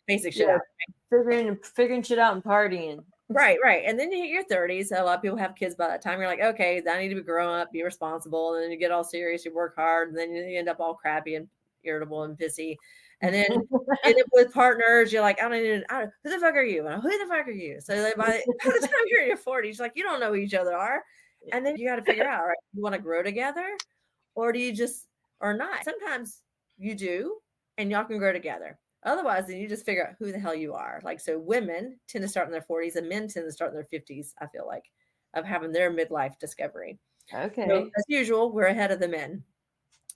S2: basic shit
S1: Yeah.
S2: out.
S1: Figuring shit out and partying.
S2: Right. And then you hit your 30s. A lot of people have kids by that time. You're like, okay, I need to be grown up, be responsible. And then you get all serious, you work hard, and then you end up all crappy and irritable and pissy. And then you end up with partners. You're like, I don't even, who the fuck are you? And who the fuck are you? So by the time you're in your 40s, like, you don't know who each other are. And then you got to figure out, right, you want to grow together or do you just, or not? Sometimes you do, and y'all can grow together. Otherwise, then you just figure out who the hell you are. Like, so women tend to start in their 40s and men tend to start in their 50s, I feel like, of having their midlife discovery.
S1: Okay.
S2: So, as usual, we're ahead of the men.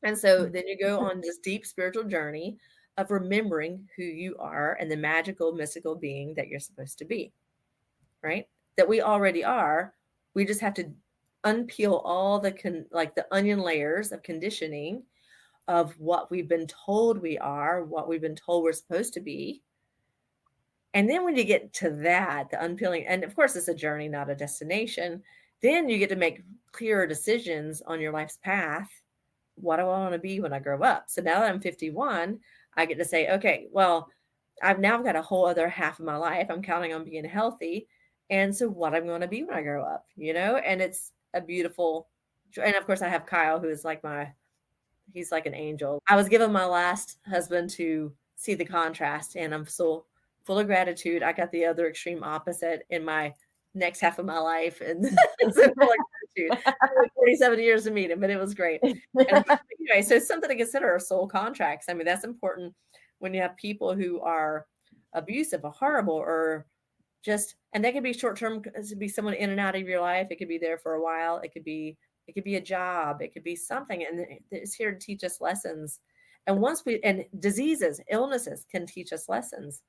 S2: And so then you go on this deep spiritual journey of remembering who you are and the magical, mystical being that you're supposed to be, right? That we already are. We just have to unpeel all the like the onion layers of conditioning of what we've been told we are, what we've been told we're supposed to be. And then when you get to that, the unpeeling, and of course it's a journey, not a destination, then you get to make clearer decisions on your life's path. What do I want to be when I grow up? So now that I'm 51, I get to say, okay, well, I've now got a whole other half of my life. I'm counting on being healthy. And so what I'm going to be when I grow up, and it's a beautiful, and of course I have Kyle, who is like he's like an angel. I was given my last husband to see the contrast, and I'm so full of gratitude. I got the other extreme opposite in my next half of my life, and so full of gratitude. It took 47 years to meet him, but it was great. And anyway, so it's something to consider, our soul contracts. I mean, that's important when you have people who are abusive or horrible or just, and they could be short term, it could be someone in and out of your life. It could be there for a while. It could be a job. It could be something, and it's here to teach us lessons. And and diseases, illnesses can teach us lessons.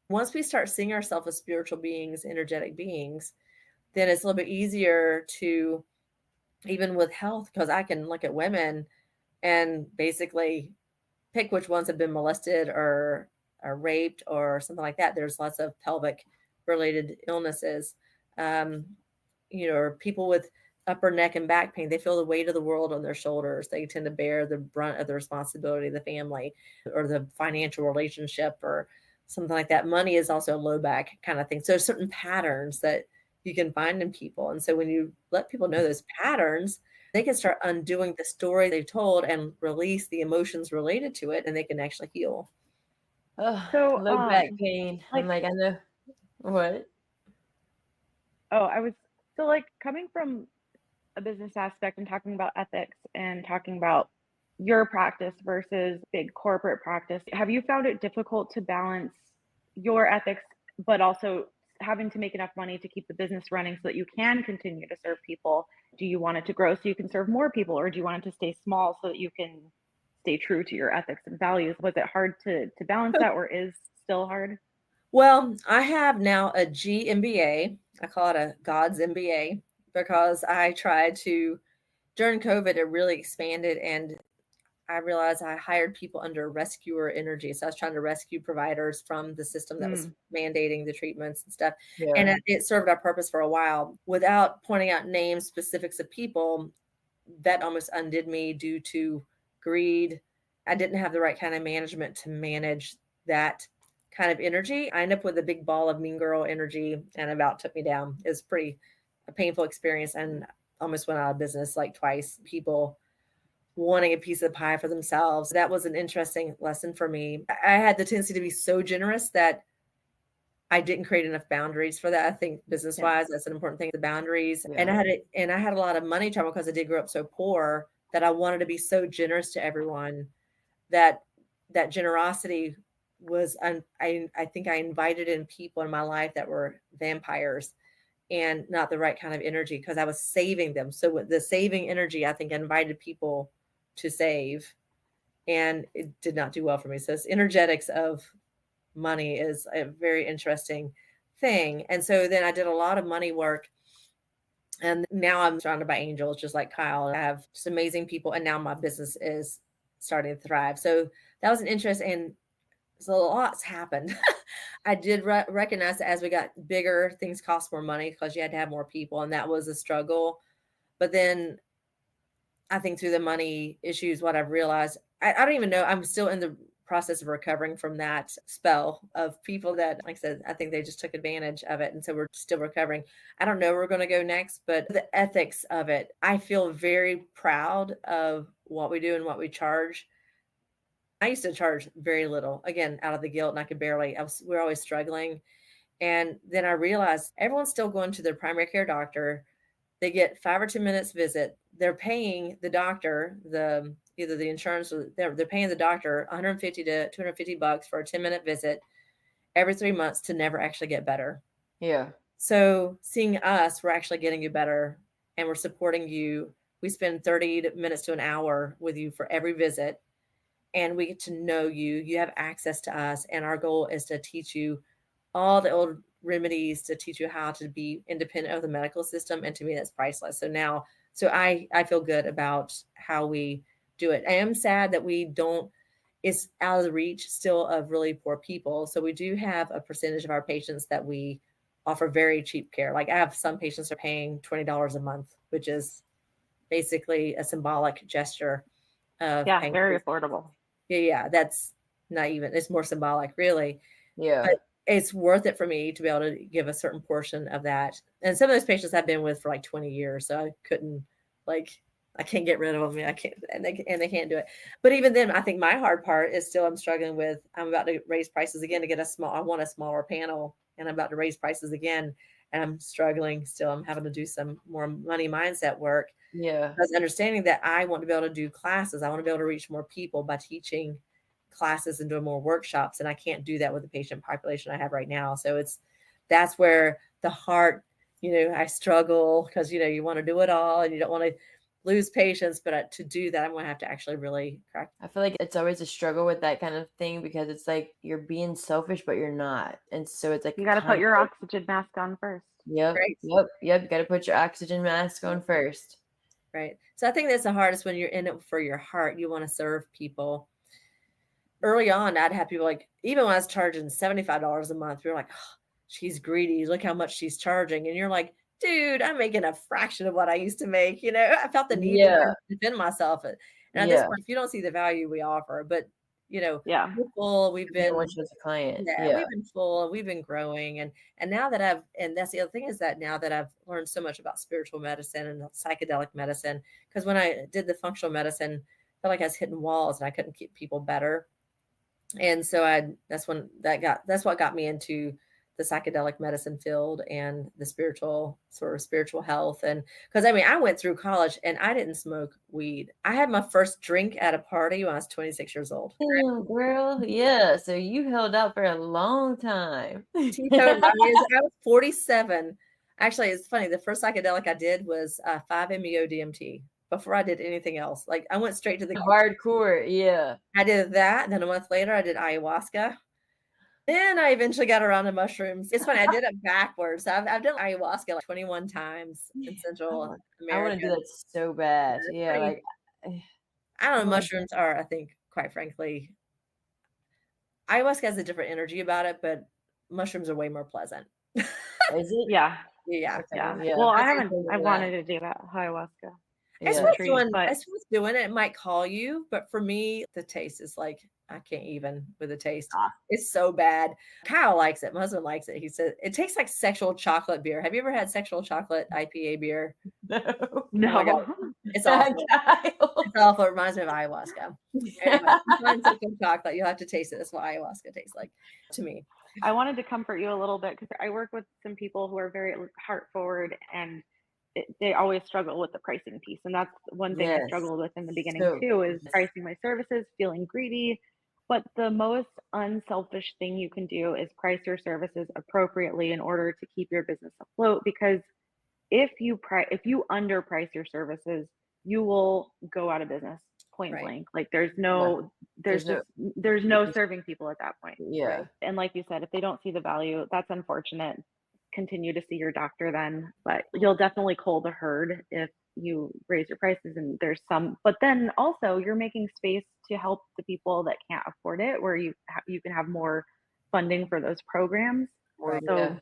S2: Once we start seeing ourselves as spiritual beings, energetic beings, then it's a little bit easier to, even with health, because I can look at women and basically pick which ones have been molested or are raped or something like that. There's lots of pelvic related illnesses. Or people with upper neck and back pain, they feel the weight of the world on their shoulders. They tend to bear the brunt of the responsibility of the family or the financial relationship or something like that. Money is also a low back kind of thing. So there's certain patterns that you can find in people. And so when you let people know those patterns, they can start undoing the story they've told and release the emotions related to it, and they can actually heal.
S1: Oh,
S3: So,
S1: low back pain.
S3: like,
S1: I'm like, I know what.
S3: like coming from a business aspect and talking about ethics and talking about your practice versus big corporate practice, have you found it difficult to balance your ethics, but also having to make enough money to keep the business running so that you can continue to serve people? Do you want it to grow so you can serve more people, or do you want it to stay small so that you can stay true to your ethics and values? Was it hard to balance that, or is still hard?
S2: Well, I have now a GMBA. I call it a God's MBA because I tried to, during COVID, it really expanded, and I realized I hired people under rescuer energy. So I was trying to rescue providers from the system that was mandating the treatments and stuff.
S1: Yeah.
S2: And it served our purpose for a while. Without pointing out names, specifics of people, that almost undid me due to greed. I didn't have the right kind of management to manage that kind of energy. I ended up with a big ball of mean girl energy and about took me down. It was pretty a painful experience and almost went out of business like twice. People wanting a piece of the pie for themselves. That was an interesting lesson for me. I had the tendency to be so generous that I didn't create enough boundaries for that. I think business wise, that's an important thing, the boundaries.
S1: Yeah.
S2: And I had a lot of money trouble because I did grow up so poor that I wanted to be so generous to everyone that generosity was, I think I invited in people in my life that were vampires and not the right kind of energy because I was saving them. So with the saving energy, I think I invited people to save, and it did not do well for me. So it's energetics of money is a very interesting thing. And so then I did a lot of money work, and now I'm surrounded by angels, just like Kyle. I have just amazing people, and now my business is starting to thrive. So that was an interest, and so a lot's happened. I did recognize that as we got bigger, things cost more money because you had to have more people, and that was a struggle. But then I think through the money issues, what I've realized, I don't even know, I'm still in the process of recovering from that spell of people that, like I said, I think they just took advantage of it. And so we're still recovering. I don't know where we're going to go next, but the ethics of it, I feel very proud of what we do and what we charge. I used to charge very little, again, out of the guilt, and I could barely, we're always struggling. And then I realized everyone's still going to their primary care doctor. They get 5 or 10 minutes visit. They're paying the doctor, either the insurance or they're paying the doctor $150 to $250 for a 10-minute visit every 3 months to never actually get better.
S1: Yeah.
S2: So seeing us, we're actually getting you better and we're supporting you. We spend 30 minutes to an hour with you for every visit, and we get to know you. You have access to us, and our goal is to teach you all the old remedies to teach you how to be independent of the medical system. And to me, that's priceless. So I feel good about how we do it. I am sad that it's out of the reach still of really poor people. So we do have a percentage of our patients that we offer very cheap care. Like I have some patients are paying $20 a month, which is basically a symbolic gesture of paying.
S3: Very affordable.
S2: Yeah, that's not even, it's more symbolic, really.
S1: Yeah.
S2: But it's worth it for me to be able to give a certain portion of that. And some of those patients I've been with for like 20 years. So I can't get rid of them. I can't, and they can't do it. But even then, I think my hard part is still, I'm struggling with, I'm about to raise prices again to get I want a smaller panel, and I'm about to raise prices again. And I'm struggling still. I'm having to do some more money mindset work.
S1: Yeah.
S2: Because understanding that I want to be able to do classes. I want to be able to reach more people by teaching classes and doing more workshops. And I can't do that with the patient population I have right now. So that's where the heart, I struggle because, you want to do it all and you don't want to lose patients, but to do that, I'm going to have to actually really crack.
S1: I feel like it's always a struggle with that kind of thing because it's like you're being selfish, but you're not. And so it's like
S3: you got to put your oxygen mask on first.
S1: Yep.
S2: Right.
S1: Yep. You got to put your oxygen mask on first.
S2: Right. So I think that's the hardest when you're in it for your heart. You want to serve people. early on, I'd have people like, even when I was charging $75 a month, we were like, oh, she's greedy. Look how much she's charging. And you're like, dude, I'm making a fraction of what I used to make. I felt the need to
S1: Yeah.
S2: defend myself. And at this
S1: Yeah.
S2: point, if you don't see the value we offer, but
S3: Yeah.
S2: we're full, we've
S1: You don't
S2: been,
S1: want you as a client.
S2: yeah,
S1: Yeah.
S2: we've been full, we've been growing. And now that and that's the other thing is that now that I've learned so much about spiritual medicine and psychedelic medicine, because when I did the functional medicine, I felt like I was hitting walls and I couldn't keep people better. And so that's what got me into the psychedelic medicine field and the spiritual health. And because I went through college and I didn't smoke weed. I had my first drink at a party when I was 26 years old.
S1: Damn, girl. Yeah. So you held out for a long time.
S2: Teetotum. I was 47. Actually, it's funny. The first psychedelic I did was 5-MeO DMT before I did anything else. Like I went straight to the
S1: Hardcore. Yeah.
S2: I did that. And then a month later, I did ayahuasca. Then I eventually got around to mushrooms. It's funny. I did it backwards. I've done ayahuasca like 21 times in Central
S1: I want
S2: America.
S1: to do that so bad. Yeah. Like,
S2: I don't know. Mushrooms are, I think, quite frankly, ayahuasca has a different energy about it, but mushrooms are way more pleasant.
S1: is it?
S3: Yeah.
S2: Yeah.
S1: Okay,
S3: Yeah.
S1: yeah.
S3: Well,
S1: That's
S3: I
S1: interesting
S3: wanted to do that ayahuasca.
S2: It's
S1: Yeah.
S2: worth
S3: Intrigued,
S2: doing.
S3: but
S2: It's worth doing it. It might call you, but for me, the taste is like I can't even with the taste. It's so bad. Kyle likes it. My husband likes it. He said it tastes like sexual chocolate beer. Have you ever had sexual chocolate IPA beer?
S1: No.
S2: Oh my God.
S3: no.
S2: It's awful.
S1: Kyle.
S2: It's awful. It reminds me of ayahuasca. Anyway, you find sexual chocolate, you'll have to taste it. That's what ayahuasca tastes like to me.
S3: I wanted to comfort you a little bit because I work with some people who are very heart forward and they always struggle with the pricing piece. And that's one thing I
S1: Yes.
S3: struggled with in the beginning
S1: So,
S3: too, is
S1: yes.
S3: pricing my services, feeling greedy. But the most unselfish thing you can do is price your services appropriately in order to keep your business afloat. Because if you underprice your services, you will go out of business, point
S2: Right.
S3: blank. Like there's
S1: no,
S3: no serving people at that point.
S1: yeah.
S2: Right.
S3: And like you said, if they don't see the value, that's unfortunate. Continue to see your doctor then, but you'll definitely cull the herd if you raise your prices. And but then also you're making space to help the people that can't afford it, where you can have more funding for those programs.
S1: Or,
S3: So
S1: yeah.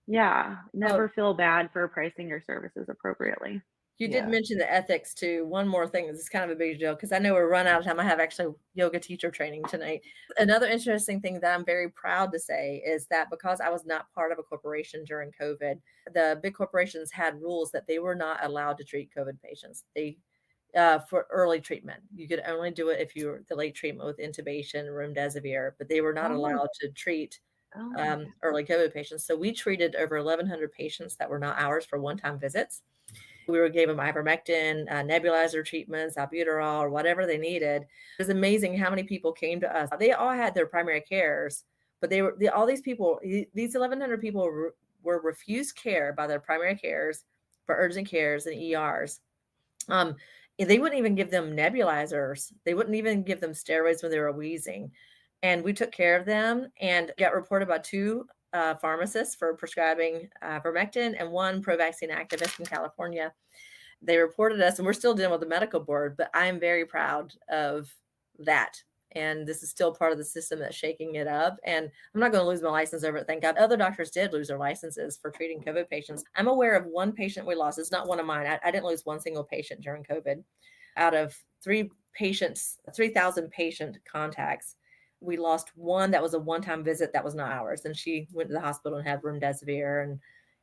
S3: yeah, never
S2: Oh,
S3: feel bad for pricing your services appropriately.
S2: you did
S1: Yeah.
S2: mention the ethics too. One more thing. This is kind of a big deal because I know we're run out of time. I have actually yoga teacher training tonight. Another interesting thing that I'm very proud to say is that because I was not part of a corporation during COVID, the big corporations had rules that they were not allowed to treat COVID patients. For early treatment, you could only do it if you were delayed treatment with intubation, remdesivir, but they were not
S1: Oh.
S2: allowed to treat
S1: Oh.
S2: early COVID patients. So we treated over 1,100 patients that were not ours for one-time visits. We gave them ivermectin, nebulizer treatments, albuterol, or whatever they needed. It was amazing how many people came to us. They all had their primary cares, but all these people, these 1,100 people were refused care by their primary cares for urgent cares and ERs. They wouldn't even give them nebulizers. They wouldn't even give them steroids when they were wheezing. And we took care of them and got reported by 2 pharmacists for prescribing ivermectin and 1 pro-vaccine activist in California. They reported us, and we're still dealing with the medical board, but I'm very proud of that. And this is still part of the system that's shaking it up. And I'm not going to lose my license over it. Thank God. Other doctors did lose their licenses for treating COVID patients. I'm aware of 1 patient we lost. It's not one of mine. I didn't lose 1 single patient during COVID. Out of 3,000 patient contacts, we lost 1 that was a one-time visit that was not ours. And she went to the hospital and had remdesivir and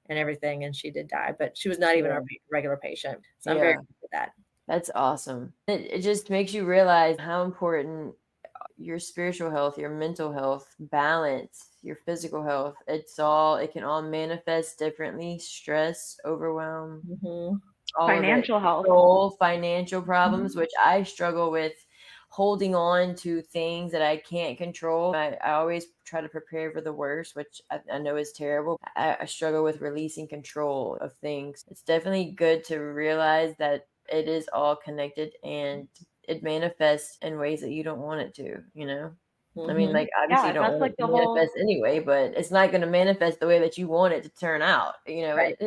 S2: everything, and she did die. But she was not even our regular patient. So I'm very good with that.
S1: That's awesome. It just makes you realize how important your spiritual health, your mental health, balance, your physical health, it can all manifest differently. Stress, overwhelm, all
S3: Financial
S1: of it.
S3: health.
S1: Financial problems, which I struggle with holding on to things that I can't control. I always try to prepare for the worst, which I know is terrible. I struggle with releasing control of things. It's definitely good to realize that it is all connected and it manifests in ways that you don't want it to, I mean, like, obviously you don't
S3: That's
S1: want
S3: like
S1: it
S3: the
S1: to
S3: whole
S1: manifest anyway, but it's not going to manifest the way that you want it to turn out,
S2: Right.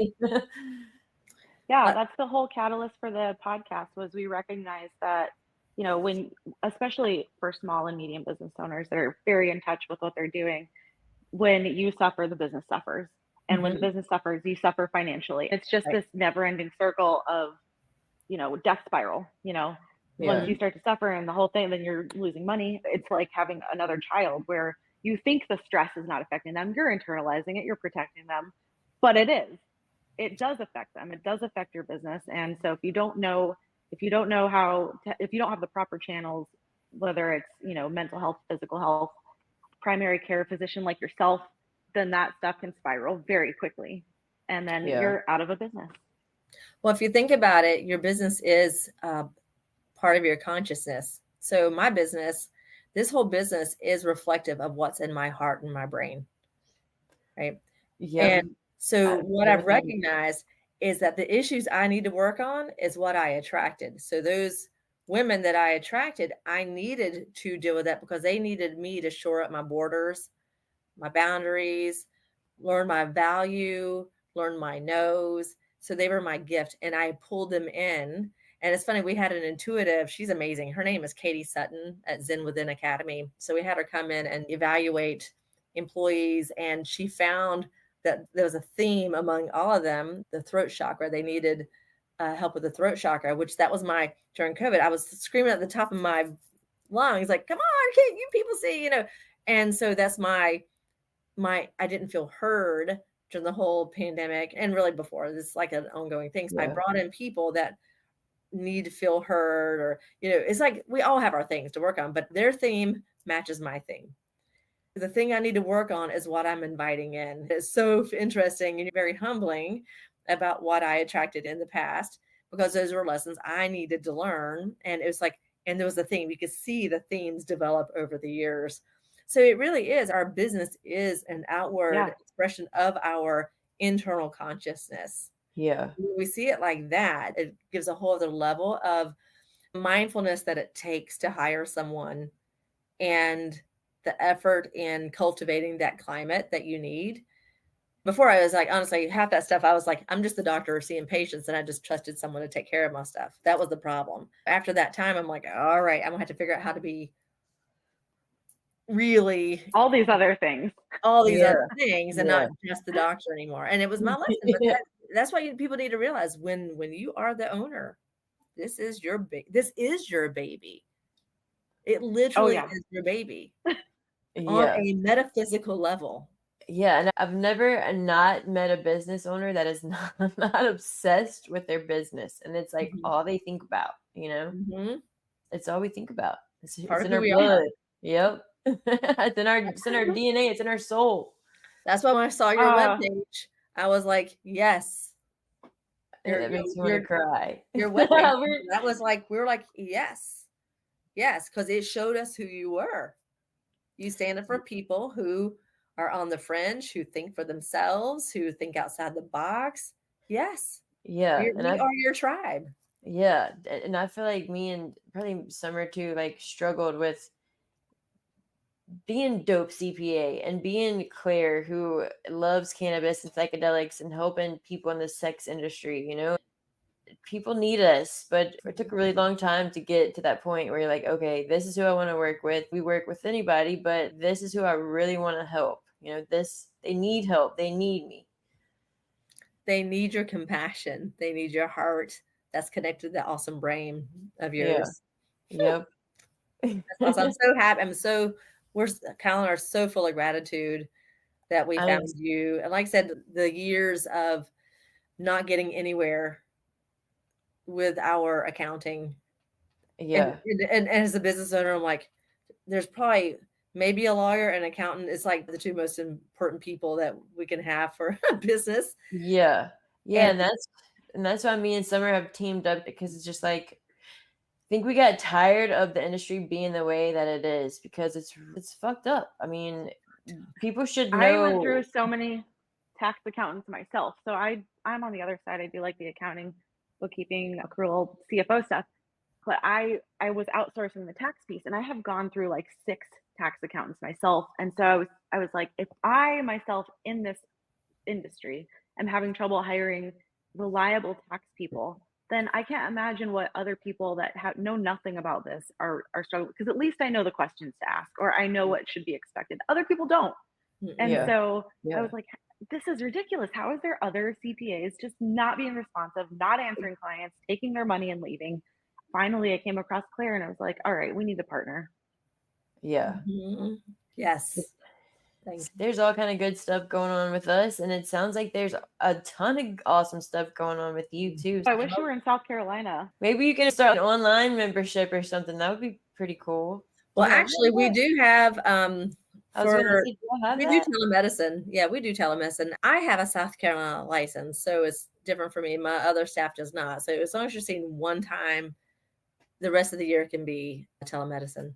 S3: Yeah, that's the whole catalyst for the podcast was we recognize that you know, when, especially for small and medium business owners that are very in touch with what they're doing, when you suffer, the business suffers. And when the
S2: Mhm.
S3: business suffers, you suffer financially. It's just
S2: Right.
S3: this never ending circle of, death spiral, once
S2: Yeah.
S3: you start to suffer and the whole thing, then you're losing money. It's like having another child where you think the stress is not affecting them. You're internalizing it, you're protecting them, but it is. It does affect them. It does affect your business. And so if you don't know if you don't have the proper channels, whether it's, mental health, physical health, primary care physician like yourself, then that stuff can spiral very quickly. And then
S1: Yeah.
S3: you're out of a business.
S2: Well, if you think about it, your business is part of your consciousness. So my business, this whole business is reflective of what's in my heart and my brain, right?
S1: Yep.
S2: And so what I've
S1: Everything.
S2: recognized is that the issues I need to work on is what I attracted. So those women that I attracted, I needed to deal with that because they needed me to shore up my borders, my boundaries, learn my value, learn my no's. So they were my gift and I pulled them in. And it's funny, we had an intuitive, she's amazing. Her name is Katie Sutton at Zen Within Academy. So we had her come in and evaluate employees, and she found that there was a theme among all of them, the throat chakra. They needed help with the throat chakra, which that was my, during COVID, I was screaming at the top of my lungs, like, come on, can't you people see, And so that's my I didn't feel heard during the whole pandemic and really before. This is like an ongoing thing. So I
S1: Yeah.
S2: brought in people that need to feel heard, or it's like we all have our things to work on, but their theme matches my theme. The thing I need to work on is what I'm inviting in. It's so interesting and very humbling about what I attracted in the past, because those were lessons I needed to learn. And it was like, and there was a theme. You could see the themes develop over the years. So it really is, our business is an outward
S3: Yeah.
S2: expression of our internal consciousness.
S1: Yeah.
S2: When we see it like that, it gives a whole other level of mindfulness that it takes to hire someone, and the effort in cultivating that climate that you need. Before, I was like, honestly, half that stuff, I was like, I'm just the doctor seeing patients, and I just trusted someone to take care of my stuff. That was the problem. After that time, I'm like, all right, I'm gonna have to figure out how to be really
S3: All these other things.
S2: all these
S1: Yeah.
S2: other things and
S1: Yeah.
S2: not just the doctor anymore. And it was my lesson. But that's why people need to realize, when you are the owner, this is your baby. It
S3: Oh
S2: literally
S3: yeah.
S2: is your baby on
S1: Yeah.
S2: a metaphysical level.
S1: Yeah. And I've never not met a business owner that is not obsessed with their business. And it's like
S2: Mhm.
S1: all they think about,
S2: Mhm.
S1: It's all we think about.
S2: Part
S1: It's
S2: of
S1: in
S2: who
S1: our
S2: we are.
S1: blood. Yep. It's in our DNA. It's in our soul.
S2: That's why when I saw your
S3: Uh,
S2: webpage, I was like, yes, your
S1: That
S2: your
S1: makes me want to
S2: your
S1: cry.
S2: your webpage. That was like, we were like, yes, yes, because it showed us who you were. You stand up for people who are on the fringe, who think for themselves, who think outside the box. Yes,
S1: Yeah, and
S2: we are your tribe.
S1: and I feel like me and probably Summer too, like struggled with being dope CPA and being Claire, who loves cannabis and psychedelics and helping people in the sex industry. People need us, but it took a really long time to get to that point where you're like, okay, this is who I want to work with. We work with anybody, but this is who I really want to help. They need help. They need me.
S2: They need your compassion. They need your heart that's connected to the awesome brain of
S1: Yeah.
S2: yours.
S1: Yep.
S2: That's awesome. I'm so happy. Kyle and I are so full of gratitude that we
S1: I
S2: found you. And like I said, the years of not getting anywhere with our accounting, and,
S1: yeah.
S2: and as a business owner, I'm like, there's probably maybe a lawyer and accountant is like the two most important people that we can have for a business.
S1: Yeah. Yeah,
S2: And
S1: and that's why me and Summer have teamed up, because it's just like I think we got tired of the industry being the way that it is, because it's fucked up. I mean, people should
S3: I went
S1: know.
S3: through so many tax accountants myself. So I'm on the other side. I do like the accounting, bookkeeping, accrual, CFO stuff. But I was outsourcing the tax piece, and I have gone through like 6 tax accountants myself. And so I was like, if I myself in this industry am having trouble hiring reliable tax people then I can't imagine what other people that know nothing about this are struggling, because at least I know the questions to ask, or I know what should be expected. Other people don't. And
S1: Yeah.
S3: so I
S1: Yeah.
S3: was like, this is ridiculous. How is there other CPAs just not being responsive, not answering clients, taking their money and leaving? Finally, I came across Claire and I was like, all right, we need to partner.
S1: Yeah.
S2: Mhm. Yes. Thanks.
S1: There's all kind of good stuff going on with us, and it sounds like there's a ton of awesome stuff going on with you too.
S3: I wish you were in South Carolina.
S1: Maybe you can start an online membership or something. That would be pretty cool.
S2: Well,
S1: Do y'all
S2: actually,
S1: have
S2: we
S1: that?
S2: do have
S1: I was gonna say, do y'all have
S2: we do
S1: that?
S2: telemedicine. Yeah, we do telemedicine. I have a South Carolina license, so it's different for me. My other staff does not. So as long as you're seeing one time, the rest of the year can be telemedicine.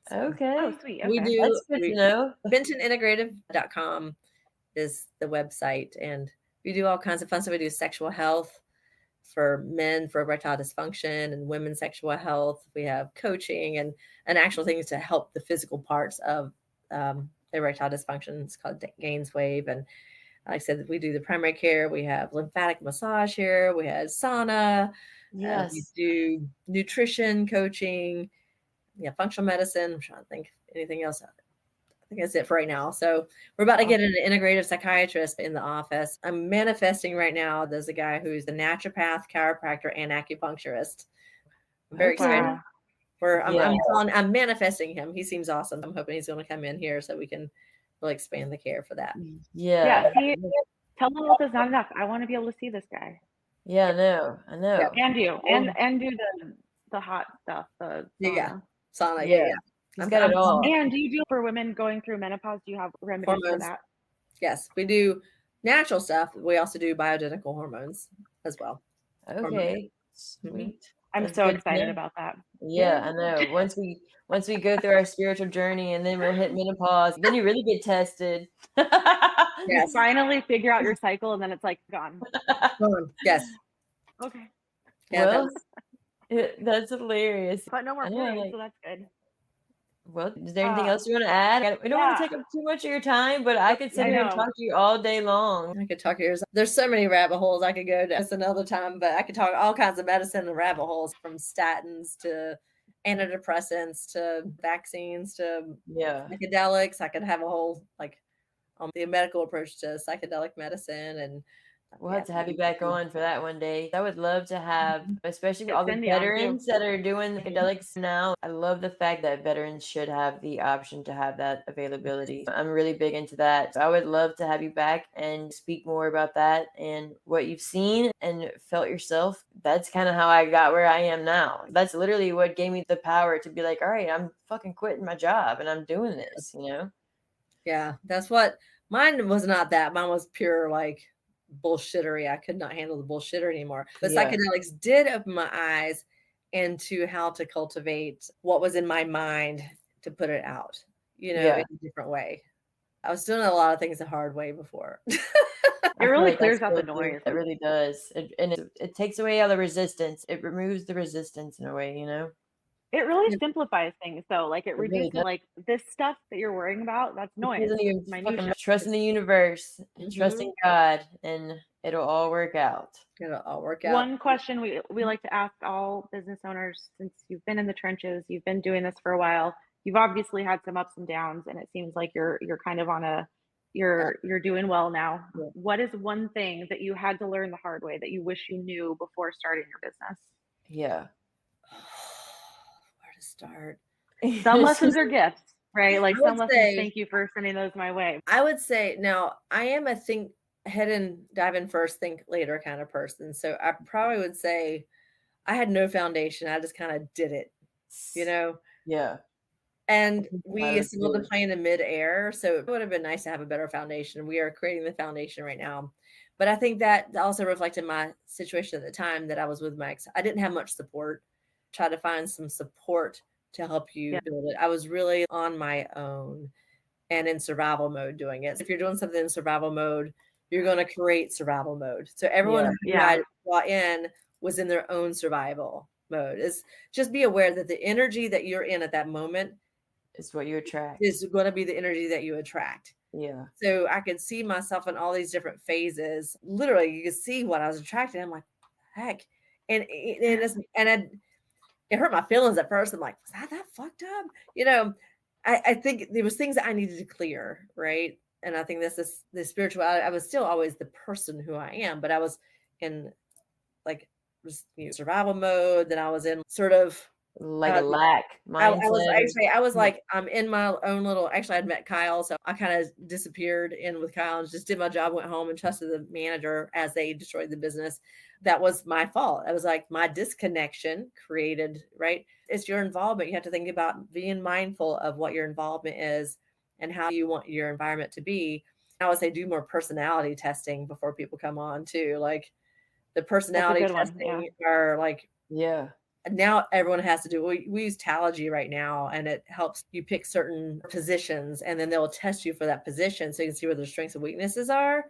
S2: So
S1: Okay.
S3: Oh, sweet.
S2: we
S3: Okay.
S1: That's good to know.
S2: BentonIntegrative.com is the website, and we do all kinds of fun stuff. We do sexual health for men for erectile dysfunction, and women's sexual health. We have coaching and actual things to help the physical parts of erectile dysfunction. It's called Gaines Wave. And like I said, we do the primary care. We have lymphatic massage here. We have sauna. We
S1: Yes.
S2: do nutrition coaching. Yeah, functional medicine. I'm trying to think anything else. I think that's it for right now. So we're about to get an integrative psychiatrist in the office. I'm manifesting right now. There's a guy who's the naturopath, chiropractor, and acupuncturist. I'm very excited.
S3: Wow.
S2: I'm manifesting him. He seems awesome. I'm hoping he's going to come in here so we can really expand the care for that.
S1: Yeah.
S3: See, telehealth is not enough. I want to be able to see this guy.
S1: Yeah, I know.
S2: Yep.
S3: And you. And do the hot stuff, the sauna.
S2: Sauna.
S1: Yeah.
S2: Yeah.
S1: He's got it all.
S3: And do you do for women going through menopause? Do you have remedies for
S2: Hormones.
S3: that?
S2: Yes, we do natural stuff. We also do bioidentical hormones as well.
S1: Okay. Sweet.
S3: I'm
S1: That's
S3: so
S1: good to
S3: excited
S1: know.
S3: about that.
S1: Yeah, I know. Once we go through our spiritual journey and then we'll hit menopause, then you really get tested.
S3: You
S2: Yes.
S3: finally figure out your cycle and then it's like gone.
S2: Yes.
S3: Okay.
S2: Yeah,
S1: Well, that's hilarious.
S3: But no more
S1: I know,
S3: periods,
S1: like-
S3: so that's good.
S1: Well, is there anything else you want to add? We don't want to take up too much of your time, but I could sit
S3: I
S1: here and
S3: know.
S1: talk to you all day long.
S2: I could talk years. There's so many rabbit holes I could go to. That's another time, but I could talk all kinds of medicine and rabbit holes, from statins to antidepressants to vaccines to
S1: Yeah.
S2: psychedelics. I could have a whole the medical approach to psychedelic medicine, and
S1: We'll have to have you back on for that one day. I would love to have, especially
S3: Get
S1: all the
S3: Cindy on, too.
S1: veterans that are doing psychedelics now. I love the fact that veterans should have the option to have that availability. I'm really big into that. So I would love to have you back and speak more about that and what you've seen and felt yourself. That's kind of how I got where I am now. That's literally what gave me the power to be like, all right, I'm fucking quitting my job and I'm doing this, you know?
S2: Yeah, that's what mine was. Not that mine was pure bullshittery. I could not handle the bullshitter anymore. But
S1: Yeah.
S2: psychedelics did open my eyes into how to cultivate what was in my mind to put it out, in a different way. I was doing a lot of things the hard way before.
S3: It really clears out the noise.
S1: It really does. It takes away all the resistance. It removes the resistance in a way, you know?
S3: It really simplifies things, though. Like, it
S1: really
S3: reduces,
S1: does.
S3: like, this stuff that you're worrying about, that's noise.
S1: You
S3: Minutia.
S1: trust in the universe, trust in God, and it'll all work out.
S2: It'll all work out.
S3: One question we like to ask all business owners, since you've been in the trenches, you've been doing this for a while, you've obviously had some ups and downs, and it seems like you're kind of you're doing well now.
S1: Yeah.
S3: What is one thing that you had to learn the hard way that you wish you knew before starting your business?
S1: Yeah.
S2: Where to start?
S3: Some lessons are gifts, right? Like, some lessons,
S2: say,
S3: thank you for sending those my way.
S2: I would say, now, I am a think head and dive in first, think later kind of person. So I probably would say I had no foundation. I just kind of did it,
S1: Yeah.
S2: And we assembled the plane in midair. So it would have been nice to have a better foundation. We are creating the foundation right now. But I think that also reflected my situation at the time that I was with my ex. I didn't have much support. Try to find some support to help you build it. I was really on my own and in survival mode doing it. So if you're doing something in survival mode, you're going to create survival mode. So everyone who I brought in was in their own survival mode. Is just be aware that the energy that you're in at that moment
S1: is what you attract.
S2: Is going to be the energy that you attract.
S1: Yeah.
S2: So I could see myself in all these different phases. Literally, you could see what I was attracting. I'm like, heck, It hurt my feelings at first. I'm like, was that fucked up? I think there was things that I needed to clear, right? And I think this is the spirituality. I was still always the person who I am, but I was in like survival mode. Then I was in sort of
S1: Like a lack mindset.
S2: I was like, I'm in my own little, actually I'd met Kyle. So I kind of disappeared in with Kyle and just did my job, went home and trusted the manager as they destroyed the business. That was my fault. It was like my disconnection created, right? It's your involvement. You have to think about being mindful of what your involvement is and how you want your environment to be. I would say do more personality testing before people come on too. Like the personality testing are like,
S1: yeah.
S2: Now everyone has to do, we use Talogy right now, and it helps you pick certain positions, and then they'll test you for that position so you can see where their strengths and weaknesses are.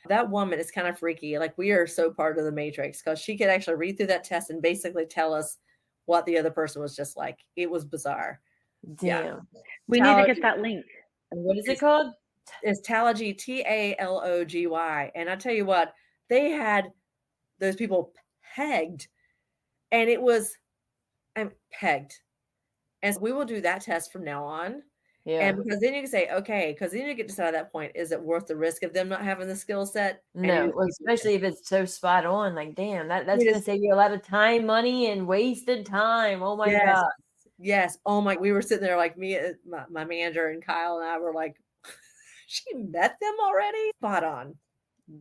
S2: That woman is kind of freaky. Like, we are so part of the matrix because she could actually read through that test and basically tell us what the other person was just like. It was bizarre.
S1: Damn.
S2: Yeah.
S3: We need to get that link.
S1: And what is it called?
S2: It's Talogy, Talogy. And I tell you what, they had those people pegged, and it was, I'm pegged. And so we will do that test from now on.
S1: Yeah.
S2: And because then you can say, okay, because then you get to decide at that point, is it worth the risk of them not having the skill set?
S1: No, well, especially if it's so spot on. Like, damn, that's going to save you a lot of time, money, and wasted time. Oh my God.
S2: Yes. Oh my, we were sitting there like me, my manager and Kyle and I were like, she met them already? Spot on.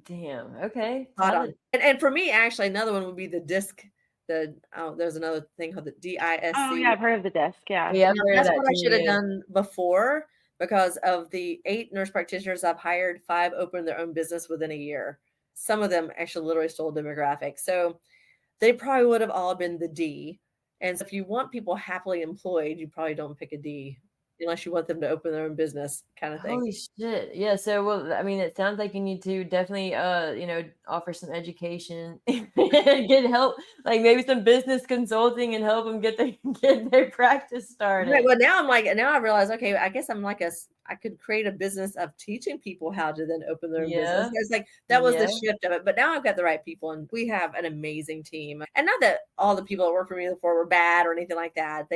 S1: Damn. Okay.
S2: Spot on. And for me, actually, another one would be the DISC. There's another thing called the DISC.
S3: Oh yeah, I've heard of the DISC. Yeah.
S1: Yeah,
S2: that's what I should have done before, because of the 8 nurse practitioners I've hired, 5 opened their own business within a year. Some of them actually literally stole demographics. So they probably would have all been the D. And so if you want people happily employed, you probably don't pick a D unless you want them to open their own business, kind of thing.
S1: Holy shit. Yeah. So, well, I mean, it sounds like you need to definitely, offer some education and get help, like maybe some business consulting, and help them get their practice started.
S2: Right. Well, now I realize, okay, I guess I'm like I could create a business of teaching people how to then open their own business. It's like, that was the shift of it. But now I've got the right people, and we have an amazing team. And not that all the people that work for me before were bad or anything like that.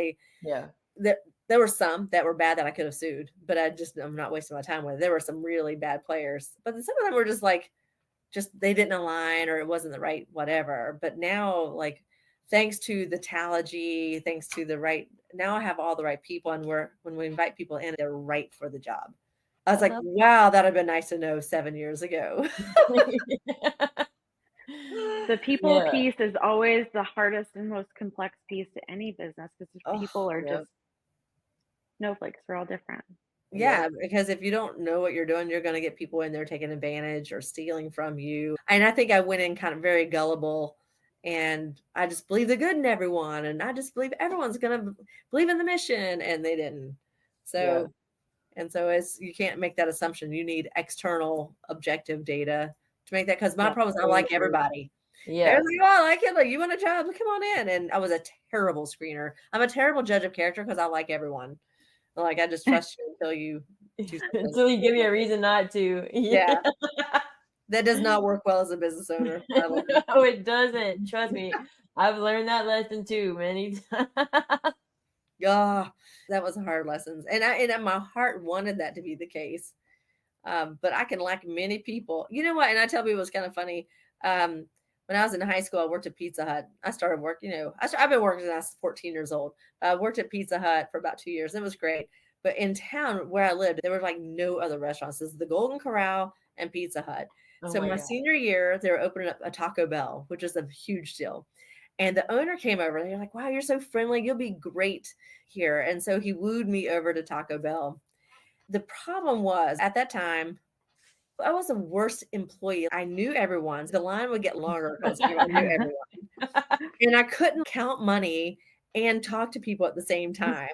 S2: There were some that were bad that I could have sued, but I'm not wasting my time with it. There were some really bad players, but some of them were just they didn't align, or it wasn't the right whatever. But now, like, thanks to the Talogy, thanks to now I have all the right people, and when we invite people in, they're right for the job. I was like, wow, that'd have been nice to know 7 years ago.
S3: The people piece is always the hardest and most complex piece to any business, because people are just snowflakes. We're all different.
S2: Yeah, because if you don't know what you're doing, you're going to get people in there taking advantage or stealing from you. And I think I went in kind of very gullible, and I just believe the good in everyone, and I just believe everyone's going to believe in the mission, and they didn't. So, you can't make that assumption. You need external objective data to make that, because my problem is I like everybody. Yeah. Like, oh, I like it. Like, you want a job? Come on in. And I was a terrible screener. I'm a terrible judge of character because I like everyone. Like, I just trust you until you
S1: give me a reason not to.
S2: Yeah. That does not work well as a business owner.
S1: No, it doesn't. Trust me. I've learned that lesson too many times.
S2: Yeah, that was a hard lesson. And my heart wanted that to be the case. But I can lack many people. You know what? And I tell people, it's kind of funny. When I was in high school, I worked at Pizza Hut. I started work, I've been working since I was 14 years old. I worked at Pizza Hut for about 2 years. It was great. But in town where I lived, there were like no other restaurants. This is the Golden Corral and Pizza Hut. So my senior year, they were opening up a Taco Bell, which is a huge deal. And the owner came over, and they're like, wow, you're so friendly. You'll be great here. And so he wooed me over to Taco Bell. The problem was, at that time, I was the worst employee. I knew everyone. The line would get longer because I knew everyone. And I couldn't count money and talk to people at the same time.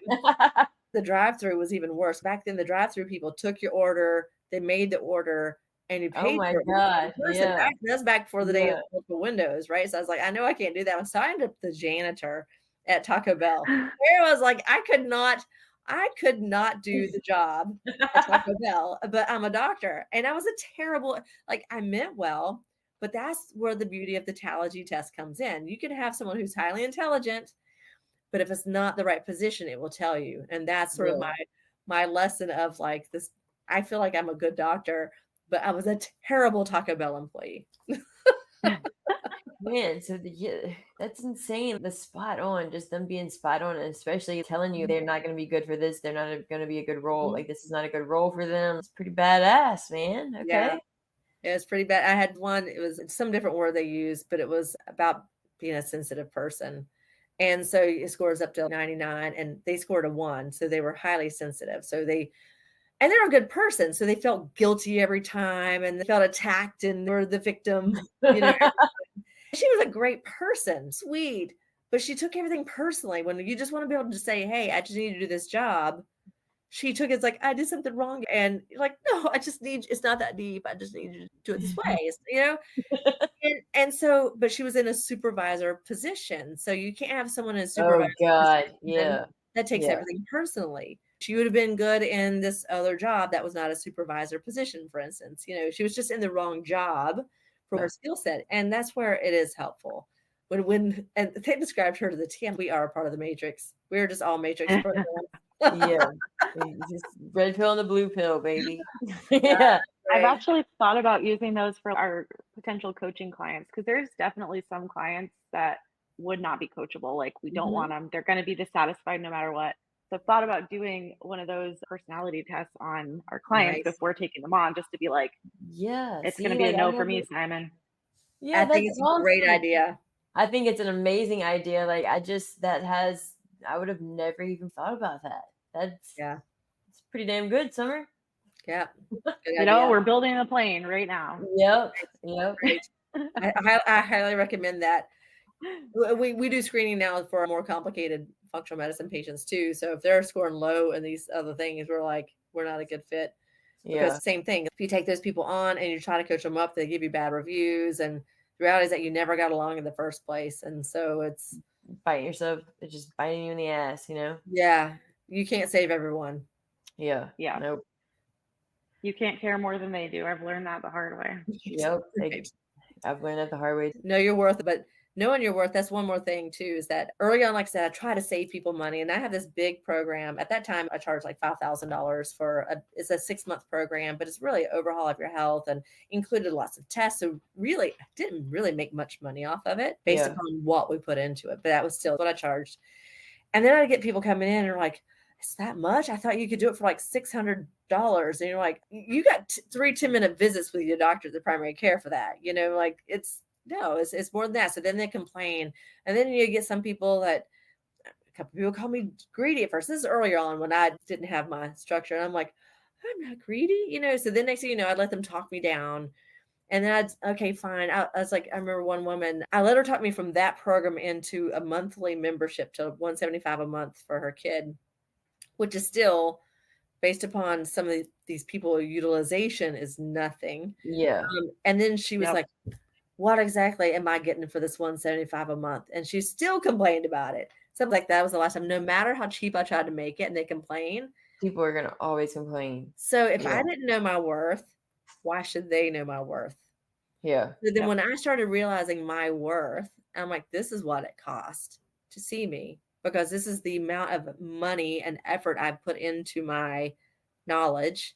S2: The drive-through was even worse. Back then, the drive-through people took your order, they made the order, and you paid for it.
S1: Oh my God. Yeah.
S2: That's back before the day of multiple windows, right? So I was like, I know I can't do that. So I ended up the janitor at Taco Bell. Where I was like, I could not do the job at Taco Bell, but I'm a doctor. And I was I meant well, But that's where the beauty of the Talogy test comes in. You can have someone who's highly intelligent, but if it's not the right position, it will tell you. And that's sort of my lesson of like this. I feel like I'm a good doctor, but I was a terrible Taco Bell employee.
S1: Man, so that's insane. The spot on, just them being spot on, and especially telling you they're not going to be good for this. They're not going to be a good role. Like, this is not a good role for them. It's pretty badass, man. Okay.
S2: Yeah. It was pretty bad. I had one, it was some different word they used, but it was about being a sensitive person. And so it scores up to 99 and they scored a 1. So they were highly sensitive. So they're a good person. So they felt guilty every time and they felt attacked and they were the victim. She was a great person, sweet, but she took everything personally. When you just want to be able to say, hey, I just need to do this job. She took it's like, I did something wrong. And you're like, no, I just need, it's not that deep. I just need you to do it this way, and so, but she was in a supervisor position. So you can't have someone in a supervisor
S1: God.
S2: position that takes everything personally. She would have been good in this other job that was not a supervisor position, for instance. She was just in the wrong job for her skill set. And that's where it is helpful. And they described her to the T. We are a part of the matrix. We're just all matrix programs.
S1: Just red pill and the blue pill, baby.
S3: Right. I've actually thought about using those for our potential coaching clients, because there's definitely some clients that would not be coachable. Like, we don't want them. They're going to be dissatisfied no matter what. So I've thought about doing one of those personality tests on our clients before taking them on, just to be like, it's going to be a no for me, Simon.
S2: Yeah, I think it's a great idea.
S1: I think it's an amazing idea. Like, I would have never even thought about that. It's pretty damn good, Summer.
S2: Yeah.
S3: We're building a plane right now.
S1: Yep.
S2: Great. I highly recommend that. We do screening now for more complicated functional medicine patients too. So if they're scoring low in these other things, we're not a good fit. Because same thing, if you take those people on and you try to coach them up, they give you bad reviews. And the reality is that you never got along in the first place. And so it's
S1: biting yourself. It's just biting you in the ass,
S2: Yeah. You can't save everyone.
S3: Yeah.
S1: Nope.
S3: You can't care more than they do. I've learned that the hard way.
S1: Yep. I've learned that the hard way.
S2: Know your worth, but knowing your worth, that's one more thing too, is that early on, like I said, I try to save people money. And I have this big program. At that time, I charged like $5,000 it's a 6-month program, but it's really an overhaul of your health and included lots of tests. So really, I didn't really make much money off of it based upon what we put into it. But that was still what I charged. And then I'd get people coming in and are like, is that much? I thought you could do it for like $600. And you're like, you got 3 10-minute visits with your doctor at the primary care for that. Like it's more than that. So then they complain. And then you get some people a couple people call me greedy at first. This is earlier on when I didn't have my structure. And I'm like, I'm not greedy, So then next thing you know, I'd let them talk me down. And then okay, fine. I was like, I remember one woman, I let her talk me from that program into a monthly membership to $175 a month for her kid, which is still based upon some of these people, utilization is nothing.
S1: Yeah.
S2: And then she was like, what exactly am I getting for this $175 a month? And she still complained about it. Something like that was the last time. No matter how cheap I tried to make it and they complain.
S1: People are going to always complain.
S2: So if I didn't know my worth, why should they know my worth?
S1: Yeah.
S2: So then when I started realizing my worth, I'm like, this is what it cost to see me, because this is the amount of money and effort I've put into my knowledge.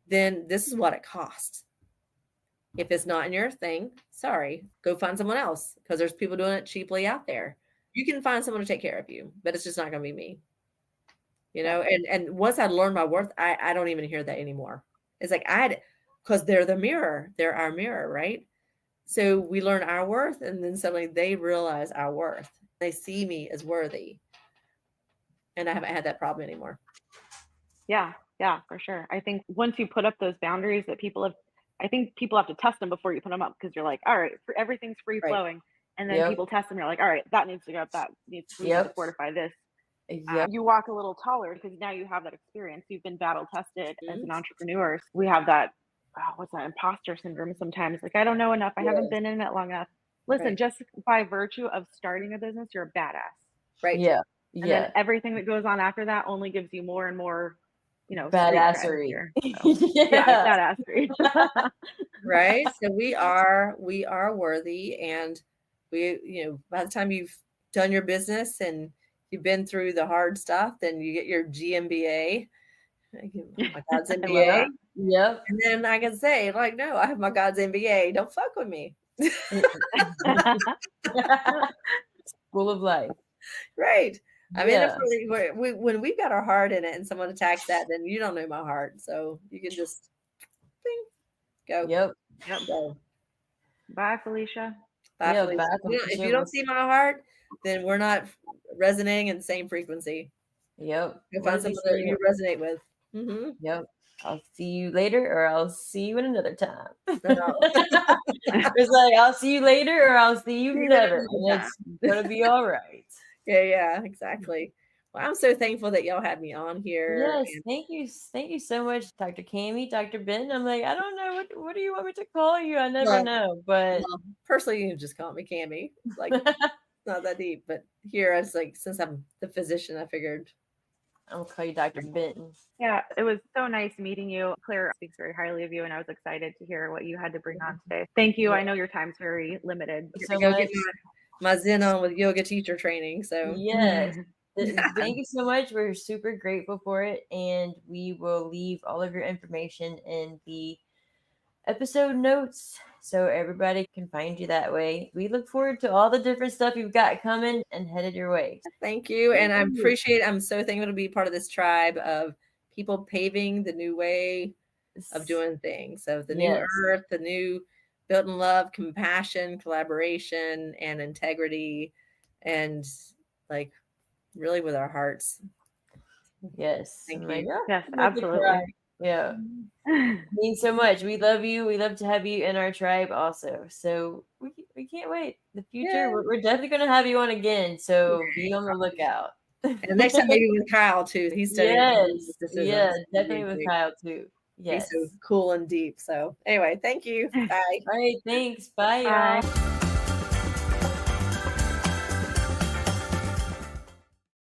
S2: Then this is what it costs. If it's not in your thing, sorry, go find someone else, because there's people doing it cheaply out there. You can find someone to take care of you, but it's just not going to be me. And once I learned my worth, I don't even hear that anymore. It's like because they're the mirror. They're our mirror, right? So we learn our worth, and then suddenly they realize our worth. They see me as worthy. And I haven't had that problem anymore.
S3: Yeah, for sure. I think once you put up those boundaries that people have to test them before you put them up, because you're like, all right, everything's free flowing. And then people test them. You're like, all right, that needs to go up. That needs to fortify this. You walk a little taller because now you have that experience. You've been battle tested as an entrepreneur. We have that, what's that, imposter syndrome sometimes. Like, I don't know enough. I haven't been in it long enough. Listen, just by virtue of starting a business, you're a badass.
S2: Right.
S1: Yeah.
S3: And then everything that goes on after that only gives you more and more street cred
S1: Badassery.
S3: here. So, yeah, badassery.
S2: Right. So we are worthy, and by the time you've done your business and you've been through the hard stuff, then you get your GMBA. My God's
S3: I love
S2: MBA.
S3: that.
S1: Yep.
S2: And then I can say, like, no, I have my God's MBA. Don't fuck with me.
S1: School of life.
S2: Right. I mean,
S1: Yeah.
S2: when we've got our heart in it and someone attacks that, then you don't know my heart. So you can just bing, go.
S1: Yep.
S2: Go.
S3: Bye, Felicia.
S2: Bye,
S1: Yeah,
S2: Felicia.
S1: bye,
S2: If
S1: Felicia.
S2: you don't see my heart, then we're not resonating in the same frequency.
S1: Yep.
S2: You'll
S1: What
S2: find
S1: does he
S2: someone that
S1: say?
S2: you resonate with. Mm-hmm.
S1: Yep. I'll see you later, or I'll see you in another time.
S2: No.
S1: It's like, I'll see you later, or I'll see you
S2: See you
S1: never.
S2: another
S1: And
S2: time.
S1: it's gonna be all right.
S2: Yeah, exactly. Well, I'm so thankful that y'all had me on here.
S1: Yes, thank you so much, Dr. Cammy, Dr. Ben. I'm like, I don't know what do you want me to call you? I never know, but
S2: Well, personally, you just call me Cammy. It's like not that deep, but here I was like, since I'm the physician, I figured.
S1: I'm gonna call you Dr. Benton.
S3: Yeah, it was so nice meeting you. Claire speaks very highly of you, and I was excited to hear what you had to bring on today. Thank you. I know your time's very limited.
S1: So
S2: Go
S1: much.
S2: get my Zen on with yoga teacher training. So
S1: Yes. Thank you so much. We're super grateful for it. And we will leave all of your information in the episode notes so everybody can find you that way. We look forward to all the different stuff you've got coming and headed your way.
S2: Thank you. And I
S1: Thank you.
S2: appreciate, I'm so thankful to be part of this tribe of people paving the new way of doing things. So the new
S1: Yes.
S2: earth, the new built in love, compassion, collaboration, and integrity, and like really with our hearts.
S1: Yes.
S2: Thank
S1: I'm like,
S2: you.
S1: "Oh,
S3: Yes,
S1: I'm about to
S3: absolutely.
S1: cry." Yeah. Means so much. We love you. We love to have you in our tribe also. So we can't wait. The future,
S2: Yeah.
S1: we're definitely going to have you on again. So be on the lookout.
S2: And next time maybe with Kyle too. He's studying
S1: Yes.
S2: mysticism.
S1: Yeah,
S2: So
S1: definitely with Kyle too.
S2: he's
S1: Yes.
S2: so cool and deep. So anyway, thank you. Bye.
S1: All right. Thanks. Bye,
S3: Bye.
S1: y'all.